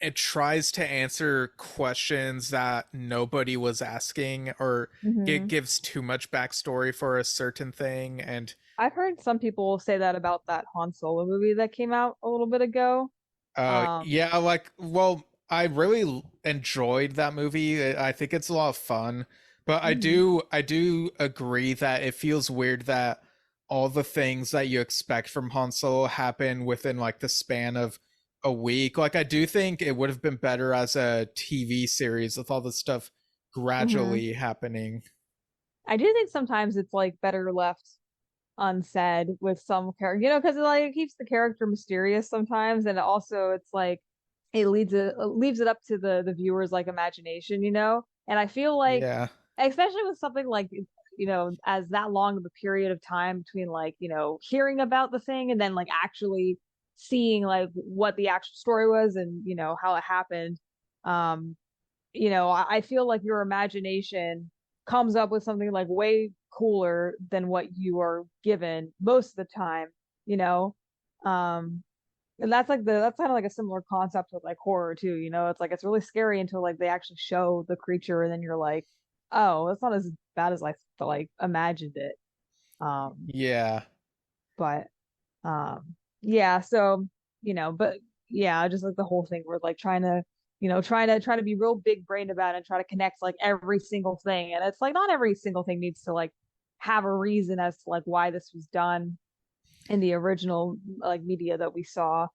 it tries to answer questions that nobody was asking, or it Hmm. gives too much backstory for a certain thing. And I've heard some people say that about that Han Solo movie that came out a little bit ago. yeah, like, well, I really enjoyed that movie. I think it's a lot of fun, but I Mhm. do I do agree that it feels weird that all the things that you expect from Han Solo happen within like the span of a week. Like, I do think it would have been better as a TV series with all the stuff Hmm. gradually happening. I do think sometimes it's like better left unsaid with some character, because it like it keeps the character mysterious sometimes, and also it's like it leaves it up to the viewer's like imagination, And I feel like, Yeah. especially with something like as that long of a period of time between like hearing about the thing and then like actually seeing like what the actual story was and how it happened. Um, I feel like your imagination comes up with something like way cooler than what you are given most of the time, you know? Um, and that's kind of like a similar concept with like horror too, It's like it's really scary until like they actually show the creature and then you're like, oh, that's not as bad as I like imagined it. Um, Yeah. but yeah, so but yeah, just like the whole thing where like trying to be real big brained about it and try to connect like every single thing, and it's like not every single thing needs to like have a reason as to like why this was done in the original like media that we saw.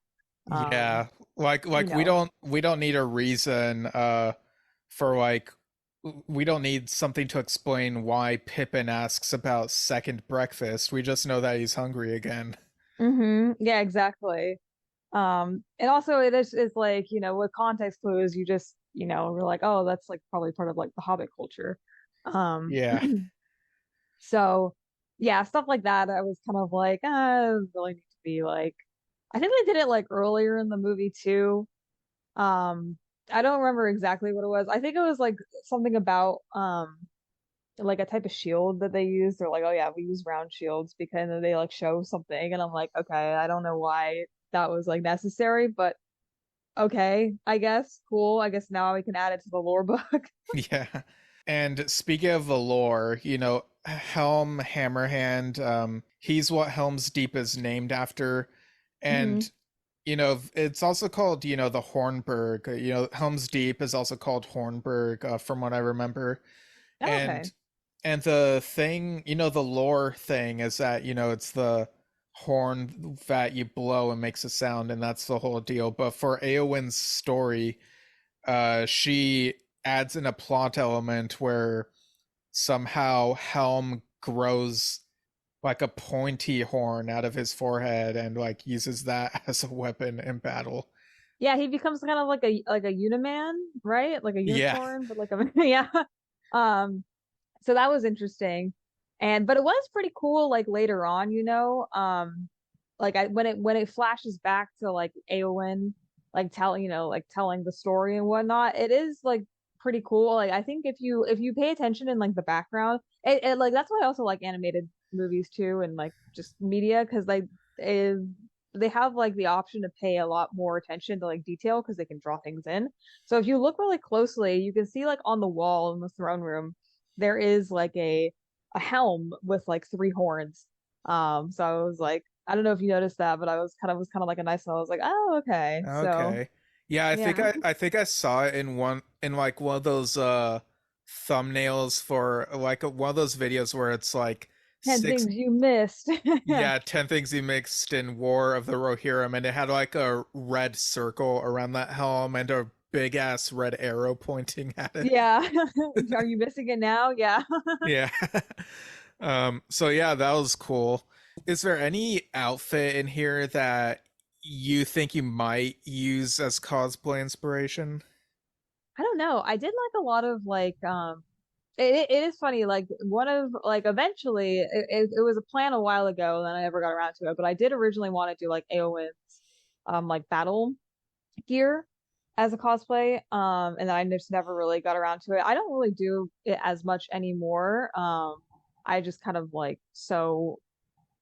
um Yeah, like you like we know don't we don't need a reason for like we don't need something to explain why Pippin asks about second breakfast. We just know that he's hungry again. yeah, exactly. And also it is like with context clues you just we're like, oh, that's like probably part of like the Hobbit culture. um Yeah. So yeah, stuff like that. I was kind of like, really need to be like. I think they did it like earlier in the movie too. Um, I don't remember exactly what it was. I think it was like something about like a type of shield that they used. They're like, oh yeah, we use round shields because then they like show something, and I'm like, okay, I don't know why that was like necessary, but okay, I guess cool. I guess now we can add it to the lore book. Yeah. And speaking of the lore, Helm Hammerhand, he's what Helm's Deep is named after. Hmm. And it's also called, the Hornburg. Helm's Deep is also called Hornburg, from what I remember. Oh, okay. And the thing, the lore thing is that, it's the horn that you blow and makes a sound, and that's the whole deal. But for Eowyn's story, she adds in a plot element where somehow Helm grows like a pointy horn out of his forehead and like uses that as a weapon in battle. Yeah, he becomes kind of like a uniman, right? Like a Yeah. unicorn, but like a yeah. Um, so that was interesting. And but it was pretty cool like later on, like when it flashes back to like Eowyn like telling the story and whatnot, it is like pretty cool. Like I think if you pay attention in like the background, it like that's why I also like animated movies too and like just media because it, they have like the option to pay a lot more attention to like detail because they can draw things in. So if you look really closely, you can see like on the wall in the throne room, there is like a helm with like three horns. So I was like, I don't know if you noticed that, but I was kind of like a nice. I was like, oh, okay. So Okay. Yeah, I think yeah, I saw it in like one of those thumbnails for like one of those videos where it's like 10 six things you missed. yeah, 10 things he mixed in War of the Rohirrim, and it had like a red circle around that helm and a big ass red arrow pointing at it. Yeah. Are you missing it now? Yeah. Yeah. So yeah, that was cool. Is there any outfit in here that you think you might use as cosplay inspiration? I don't know. I did like a lot of like it is funny like one of like eventually it was a plan a while ago and then I never got around to it, but I did originally want to do like Eowyn's like battle gear as a cosplay. And then I just never really got around to it. I don't really do it as much anymore. I just kind of like so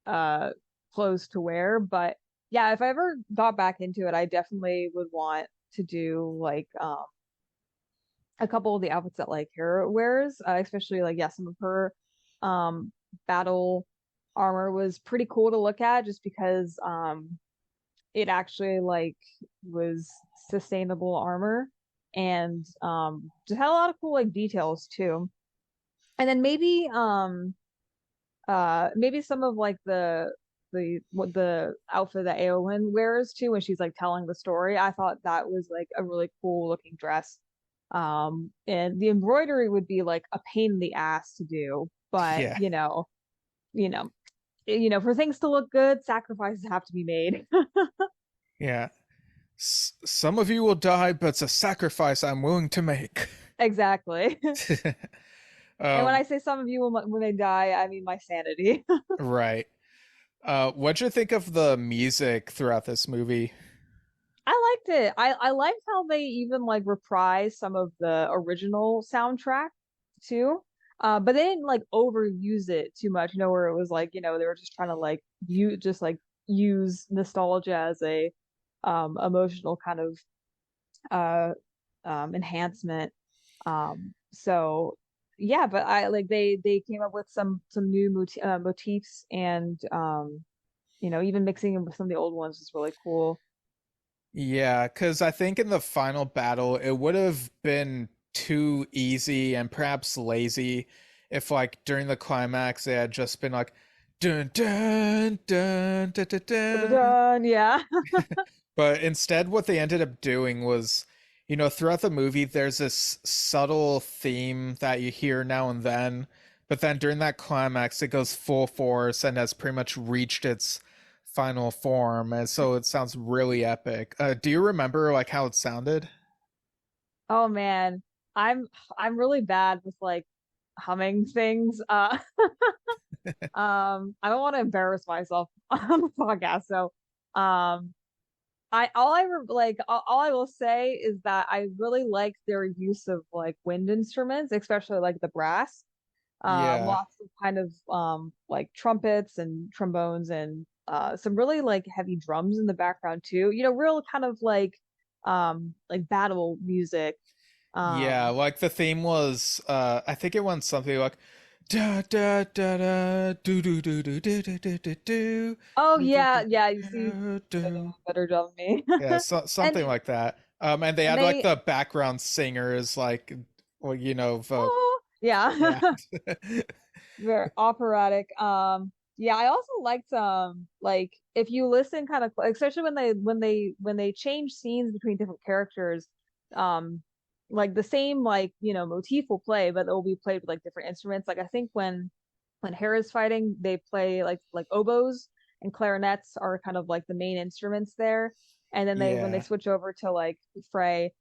uh clothes to wear, but yeah, if I ever got back into it, I definitely would want to do like a couple of the outfits that like Hera wears, especially like yeah, some of her um battle armor was pretty cool to look at just because it actually like was sustainable armor and just had a lot of cool like details too. And then maybe some of like the what the outfit that Eowyn wears too when she's like telling the story. I thought that was like a really cool looking dress. And the embroidery would be like a pain in the ass to do, but Yeah, you know, for things to look good, sacrifices have to be made. yeah. Some of you will die, but it's a sacrifice I'm willing to make. Exactly. And when um, I say some of you when they die, I mean my sanity. right. What'd you think of the music throughout this movie? I liked it. I liked how they even like reprised some of the original soundtrack too. But they didn't like overuse it too much, where it was like, they were just trying to like use nostalgia as a emotional kind of uh enhancement. So yeah, but I like they came up with some new motifs and even mixing in with some of the old ones is really cool. Yeah, because I think in the final battle, it would have been too easy and perhaps lazy if, like, during the climax, they had just been like, dun dun dun dun dun dun. Dun, yeah. But instead, what they ended up doing was, throughout the movie, there's this subtle theme that you hear now and then, but then during that climax, it goes full force and has pretty much reached its final form, and so it sounds really epic. Do you remember like how it sounded? Oh man, I'm I'm really bad with like humming things. I don't want to embarrass myself on the podcast, so um, all I will say is that I really like their use of like wind instruments, especially like the brass. Yeah, Lots of kind of like trumpets and trombones and some really like heavy drums in the background too. Real kind of like battle music. yeah. Um, Like the theme was, I think it went something like da da da da do do do do do do do do do oh do do yeah, do yeah. You see, do a do. better job than me. Yeah, And something like that. And they and had like they the background singers, like, well, oh yeah. yeah, Very operatic. Yeah, I also liked like if you listen kind of especially when they change scenes between different characters, um like the same like motif will play, but it will be played with like different instruments. Like I think when Hera's fighting, they play like oboes and clarinets are kind of like the main instruments there. And then they when they yeah, switch over to like Frey,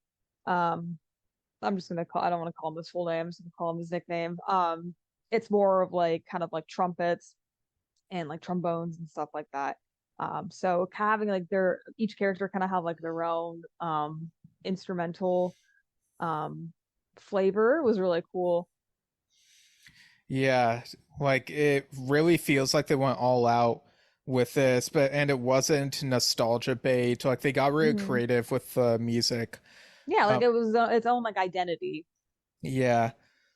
um I don't want to call him his full name, I'm just gonna call him his nickname. It's more of like kind of like trumpets and like trombones and stuff like that. So having like each character kind of have like their own instrumental um flavor was really cool. yeah. Like it really feels like they went all out with this, but and it wasn't nostalgia bait. Like they got really Hmm. creative with the music. Yeah, like Um, it was its own like identity. yeah.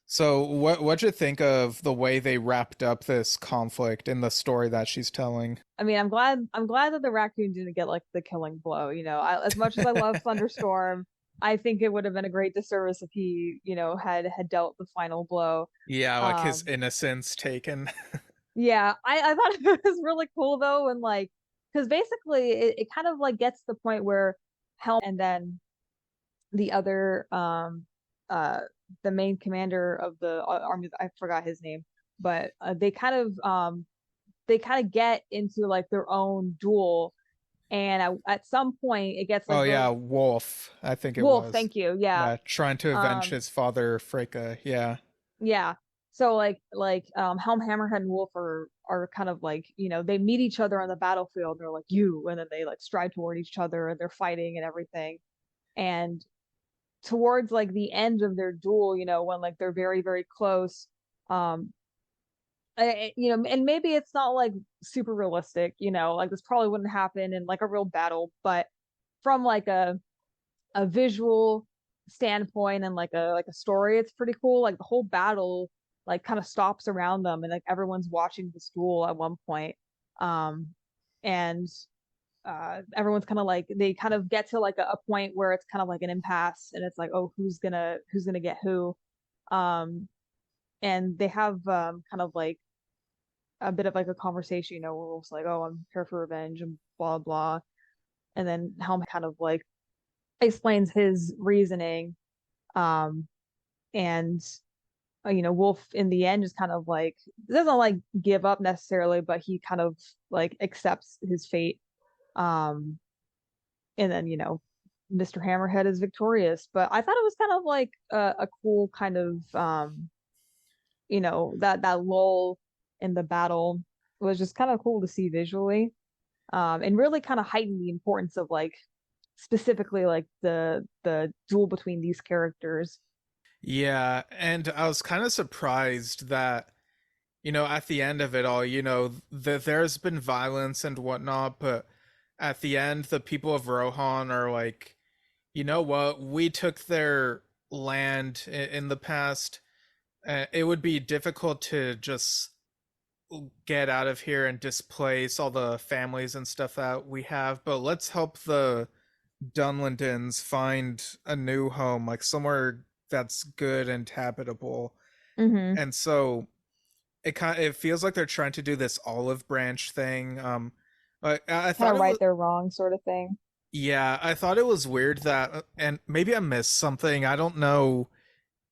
So what'd you think of the way they wrapped up this conflict in the story that she's telling? I mean, I'm glad that the raccoon didn't get like the killing blow. As much as I love Thunderstorm, I think it would have been a great disservice if he, had dealt the final blow. Yeah, like his Um, innocence taken. yeah, I thought it was really cool though, and like, because basically it kind of like gets to the point where Helm and then the other uh the main commander of the army, I forgot his name, but they kind of get into like their own duel, and at some point it gets Oh like really yeah, Wolf, I think it Wolf, was. thank you, yeah. Yeah, trying to avenge um his father, Freka. Yeah. yeah, so Helm, Hammerhead, and Wolf are kind of like, they meet each other on the battlefield, they're like you, and then they like stride toward each other and they're fighting and everything. And towards like the end of their duel, when like they're very very close, um and maybe it's not like super realistic, like this probably wouldn't happen in like a real battle, but from like a visual standpoint and like a story, it's pretty cool. Like the whole battle like kind of stops around them and like everyone's watching this duel at one point. Um and everyone's kind of like they kind of get to like a point where it's kind of like an impasse and it's like, oh, who's gonna get who. Um and they have kind of like a bit of like a conversation, where it's like, oh, I'm here for revenge and blah blah. And then Helm kind of like explains his reasoning. Um, and Wolf in the end just kind of like doesn't like give up necessarily, but he kind of like accepts his fate. Um, and then Mr. Hammerhead is victorious. But I thought it was kind of like a cool kind of that lull in the battle was just kind of cool to see visually. And really kind of heightened the importance of like specifically like the duel between these characters. Yeah, and I was kind of surprised that, at the end of it all, that there's been violence and whatnot, but at the end, the people of Rohan are like, you know what, we took their land in the past. It would be difficult to just get out of here and displace all the families and stuff that we have, but let's help the Dunlindens find a new home, like somewhere that's good and habitable. Mm-hmm. And so it feels like they're trying to do this olive branch thing. I Kind thought of it right was, their wrong sort of thing. yeah, I thought it was weird that, and maybe I missed something. I don't know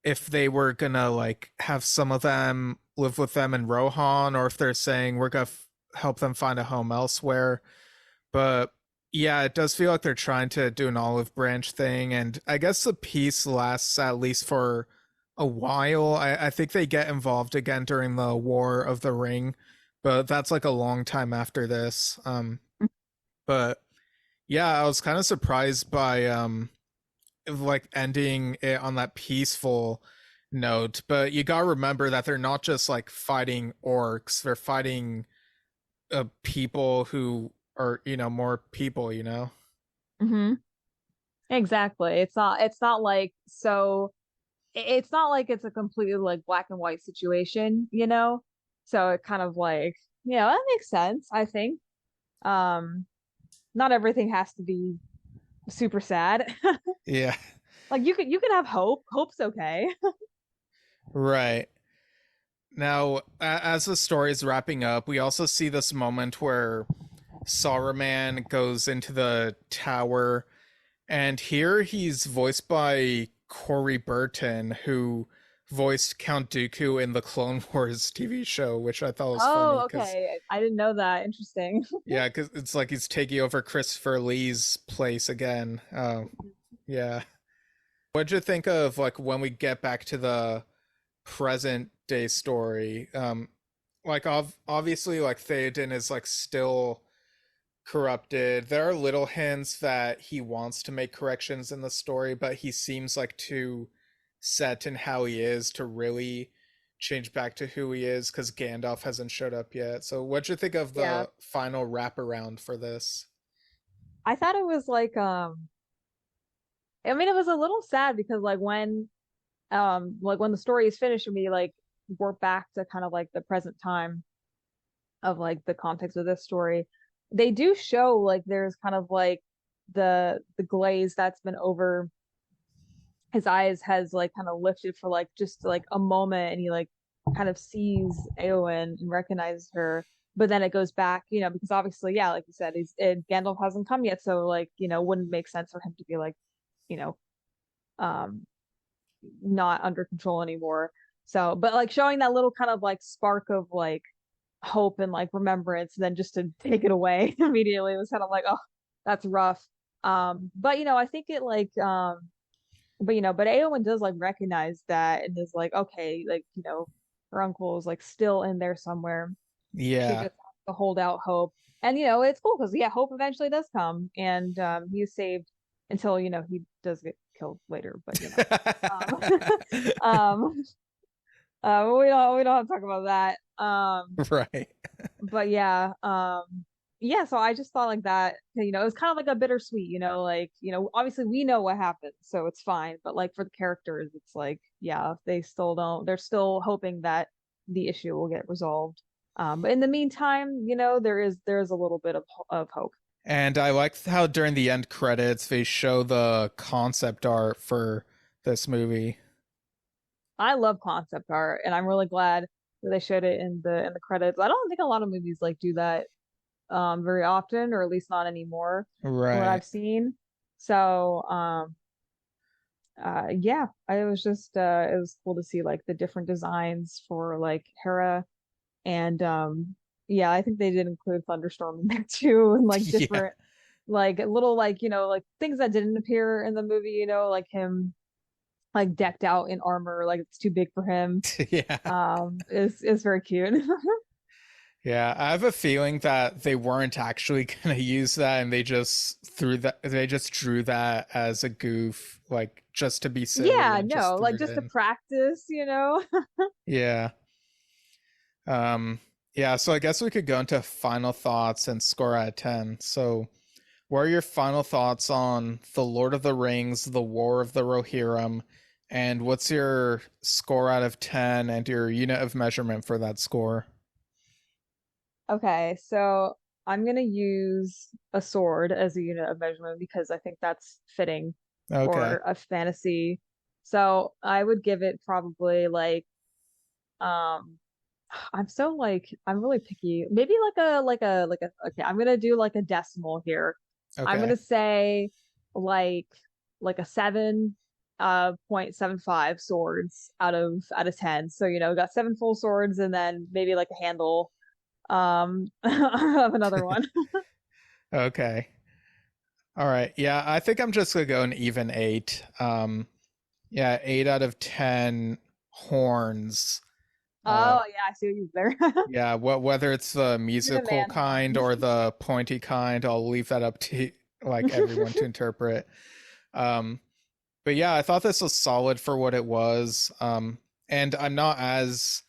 if they were gonna like have some of them live with them in Rohan, or if they're saying we're gonna help them find a home elsewhere. But yeah, it does feel like they're trying to do an olive branch thing, and I guess the peace lasts at least for a while. I think they get involved again during the War of the Ring, but that's like a long time after this. But yeah, I was kind of surprised by like ending it on that peaceful note. But you gotta remember that they're not just like fighting orcs; they're fighting people who are more people. Mm-hmm. Exactly. It's not like so it's not like it's a completely like black and white situation. So it kind of like, that makes sense, I think. Um, Not everything has to be super sad. Yeah, Like you can have hope. Hope's okay. right. Now, as the story is wrapping up, we also see this moment where Saruman goes into the tower, and here he's voiced by Corey Burton, who voiced Count Dooku in the Clone Wars TV show, which I thought was funny Oh, because, okay. I didn't know that. Interesting. yeah, because it's like he's taking over Christopher Lee's place again. Yeah. What'd you think of like when we get back to the present day story? Like obviously, like Theoden is like still corrupted. There are little hints that he wants to make corrections in the story, but he seems like too set in how he is to really change back to who he is because Gandalf hasn't showed up yet. So what'd you think of Yeah. the final wraparound for this? I thought it was like I mean it was a little sad because like when the story is finished and we like warp back to kind of like the present time of like the context of this story, they do show like there's kind of like the glaze that's been over his eyes has like kind of lifted for like just like a moment and he like kind of sees Eowyn and recognizes her, but then it goes back, because obviously, yeah, like you said, Gandalf hasn't come yet, so like, wouldn't make sense for him to be like, you know, um not under control anymore. So, but like showing that little kind of like spark of like hope and like remembrance, and then just to take it away immediately was kind of like, oh, that's rough. But I think it like but Aowen does like recognize that and is like, okay, like, her uncle is like still in there somewhere. She Yeah. just has to hold out hope. And it's cool because yeah, hope eventually does come and he's saved until, he does get killed later, but um um we don't have to talk about that. Right. But yeah, yeah, so I just thought like that, it was kind of like a bittersweet, like, obviously we know what happened, so it's fine. But like for the characters, it's like, yeah, they still don't, they're still hoping that the issue will get resolved. But in the meantime, there is a little bit of hope. And I liked how during the end credits they show the concept art for this movie. I love concept art, and I'm really glad that they showed it in the credits. I don't think a lot of movies like do that very often, or at least not anymore from what Right. I've seen. So yeah, I was just it was cool to see like the different designs for like Hera, and yeah, I think they did include Thunderstorm in there too, and like Yeah. different like little like like things that didn't appear in the movie, like him like decked out in armor, like it's too big for him. Yeah. Is very cute. Yeah, I have a feeling that they weren't actually gonna use that and they just drew that as a goof, like just to be silly Yeah, and just no, threw like it just to in. practice. Yeah. Um yeah, so I guess we could go into final thoughts and score out of 10. So what are your final thoughts on The Lord of the Rings, The War of the Rohirrim, and what's your score out of 10 and your unit of measurement for that score? Okay, so I'm gonna use a sword as a unit of measurement because I think that's fitting Okay. for a fantasy. So I would give it probably like um I'm really picky. Maybe like a okay, I'm gonna do like a decimal here. I'm Okay. gonna say like like a 7.75 swords out of 10. So got seven full swords and then maybe like a handle of another one. Okay. All right. Yeah, I think I'm just gonna go an even 8. Yeah, 8 out of 10 horns. Uh, Oh yeah, I see what you did there. yeah, whether it's the You're the musical man kind horns. or the pointy kind, I'll leave that up to like everyone to interpret. Um, but yeah, I thought this was solid for what it was. And I'm not as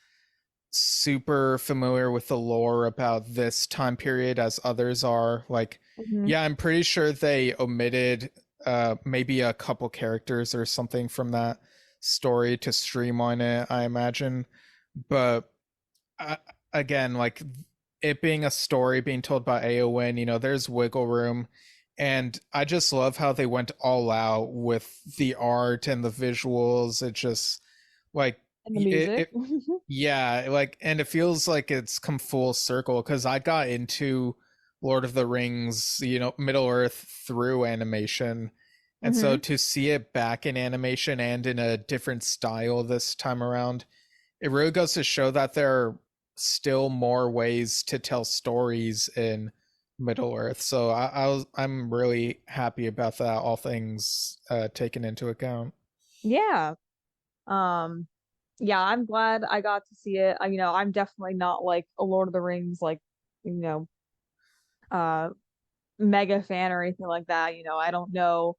super familiar with the lore about this time period as others are. Like, hmm yeah, I'm pretty sure they omitted maybe a couple characters or something from that story to streamline it, I imagine. But uh, again, like it being a story being told by Aowen, there's wiggle room. And I just love how they went all out with the art and the visuals. It just like And the music. it yeah, like, and it feels like it's come full circle because I got into Lord of the Rings, Middle Earth through animation. And so hmm to see it back in animation and in a different style this time around, it really goes to show that there are still more ways to tell stories in Middle Earth. So I'm really happy about that, all things taken into account. Yeah. Um, yeah, I'm glad I got to see it. I'm definitely not like a Lord of the Rings like, you know, uh mega fan or anything like that. I don't know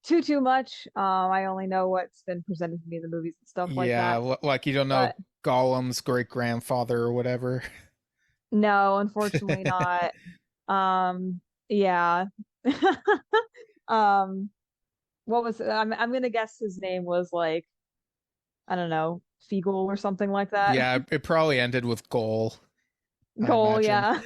too much. I only know what's been presented to me in the movies and stuff like Yeah, that. like you don't know But Gollum's great grandfather or whatever. no, unfortunately not. Yeah. Um, what was I'm gonna guess his name was like, I don't know, Feagle or something like that. Yeah, it probably ended with goal, I Cole, imagine. yeah.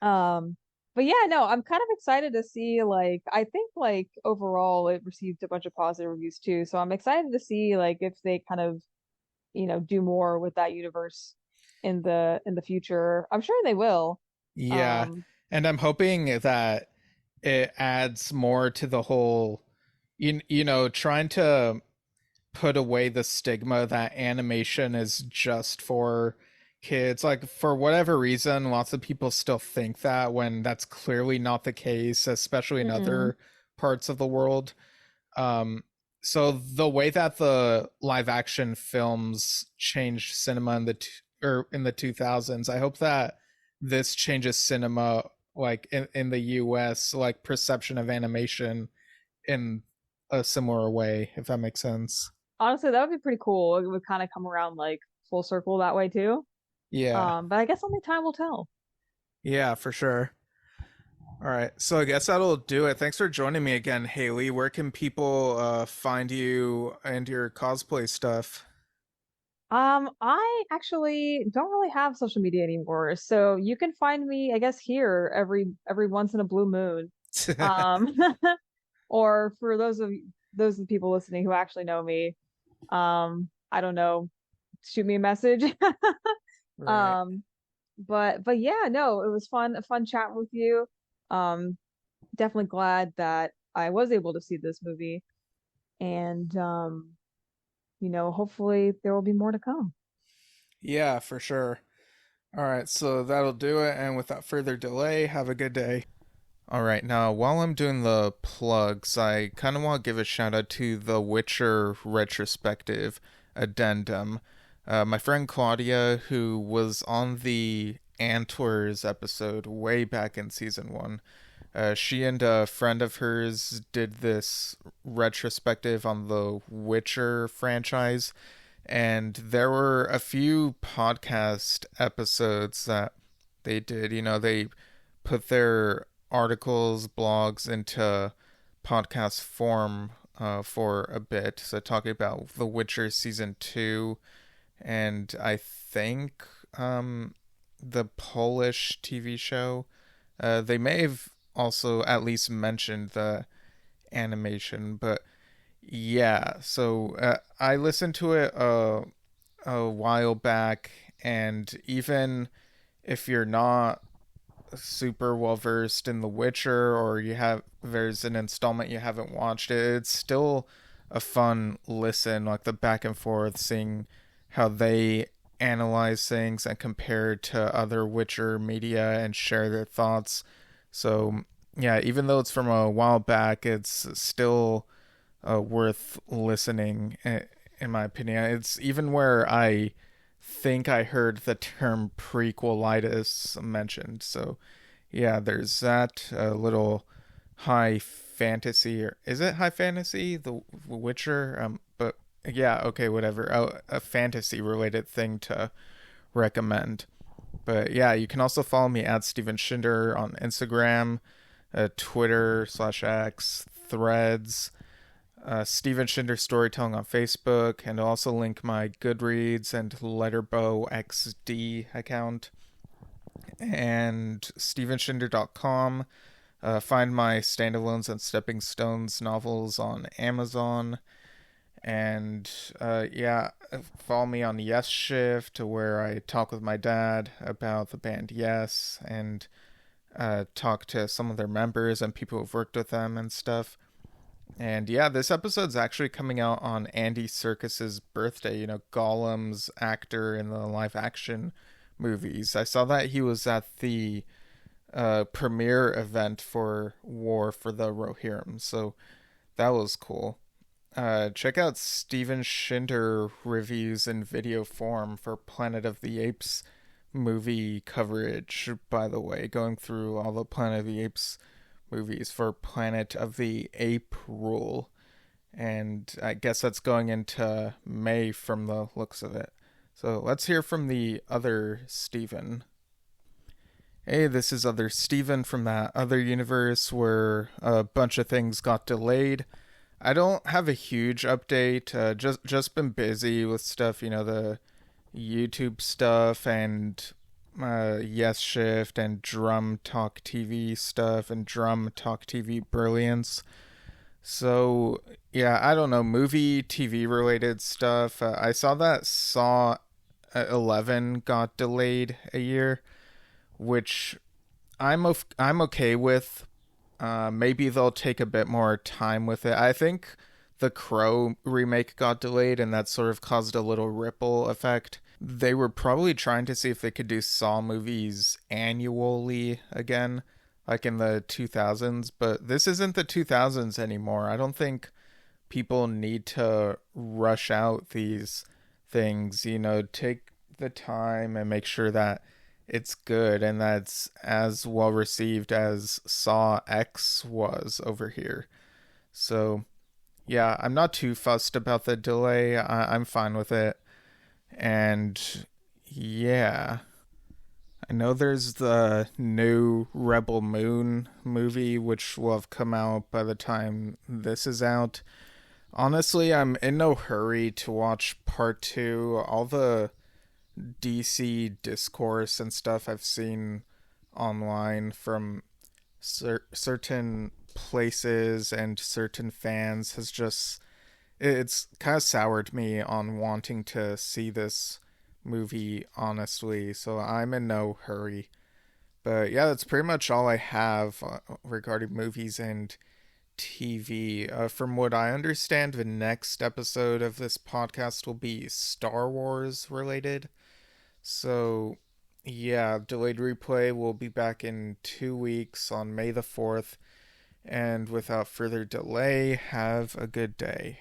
Um, but yeah, no, I'm kind of excited to see like I think like overall it received a bunch of positive reviews too. So I'm excited to see like if they kind of, do more with that universe in the future. I'm sure they will. Yeah, Um, and I'm hoping that it adds more to the whole, trying to put away the stigma that animation is just for kids. Like for whatever reason, lots of people still think that when that's clearly not the case, especially in mm-mm, other parts of the world. Um, so the way that the live action films changed cinema or in the 2000s, I hope that this changes cinema like in the US, like perception of animation in a similar way, if that makes sense. Honestly, that would be pretty cool. It would kind of come around like full circle that way too. Yeah. But I guess only time will tell. Yeah, for sure. All right. So I guess that'll do it. Thanks for joining me again, Haley. Where can people find you and your cosplay stuff? I actually don't really have social media anymore, so you can find me, I guess, here every once in a blue moon. Um, or for those of the people listening who actually know me, I don't know, shoot me a message. Right. Um, but yeah, no, it was fun, a fun chat with you. Um, Definitely glad that I was able to see this movie, and hopefully there will be more to come. Yeah, for sure. All right, so that'll do it. And without further delay, have a good day. All right, now while I'm doing the plugs, I kind of want to give a shout out to the Witcher retrospective addendum. My friend Claudia, who was on the Antlers episode way back in season one, she and a friend of hers did this retrospective on the Witcher franchise, and there were a few podcast episodes that they did. They put their articles, blogs into podcast form for a bit. So talking about The Witcher season two, and I think the Polish TV show. They may have also at least mentioned the animation, but yeah. So I listened to it a while back, and even if you're not super well versed in The Witcher, or there's an installment you haven't watched, it's still a fun listen, like the back and forth, seeing how they analyze things and compare to other Witcher media and share their thoughts. So yeah, even though it's from a while back, it's still worth listening, in my opinion. It's even where I think I heard the term prequelitis mentioned. So yeah, there's that little high fantasy, or is it high fantasy? The Witcher, but yeah, okay, whatever. A fantasy related thing to recommend. But yeah, you can also follow me at Steven Shinder on Instagram, Twitter/X, Threads, Steven Shinder Storytelling on Facebook, and I'll also link my Goodreads and Letterboxd account, and stevenshinder.com. Find my standalones and stepping stones novels on Amazon. And yeah, follow me on Yesshift, where I talk with my dad about the band Yes, and talk to some of their members and people who've worked with them and stuff. And yeah, this episode's actually coming out on Andy Serkis's birthday, Gollum's actor in the live action movies. I saw that he was at the premiere event for War for the Rohirrim, so that was cool. Check out Steven Shinder reviews in video form for Planet of the Apes movie coverage, by the way, going through all the Planet of the Apes movies for Planet of the Ape Rule. And I guess that's going into May from the looks of it. So let's hear from the other Steven. Hey, this is other Steven from that other universe where a bunch of things got delayed. I don't have a huge update. Just been busy with stuff, the YouTube stuff and Yesshift and Drum Talk TV stuff and Drum Talk TV Brilliance. So yeah, I don't know, movie TV related stuff. I saw that Saw 11 got delayed a year, which I'm okay with. Maybe they'll take a bit more time with it. I think the Crow remake got delayed, and that sort of caused a little ripple effect. They were probably trying to see if they could do Saw movies annually again, like in the 2000s, but this isn't the 2000s anymore. I don't think people need to rush out these things, take the time and make sure that it's good and that's as well received as Saw X was over here. So, Yeah, I'm not too fussed about the delay. I'm fine with it. And yeah, I know there's the new Rebel Moon movie, which will have come out by the time this is out. Honestly, I'm in no hurry to watch part two. All the DC discourse and stuff I've seen online from certain places and certain fans has just it's kind of soured me on wanting to see this movie, honestly, so I'm in no hurry. But yeah, that's pretty much all I have regarding movies and TV. From what I understand, the next episode of this podcast will be Star Wars related. So yeah, Delayed Replay will be back in 2 weeks on May the 4th. And without further delay, have a good day.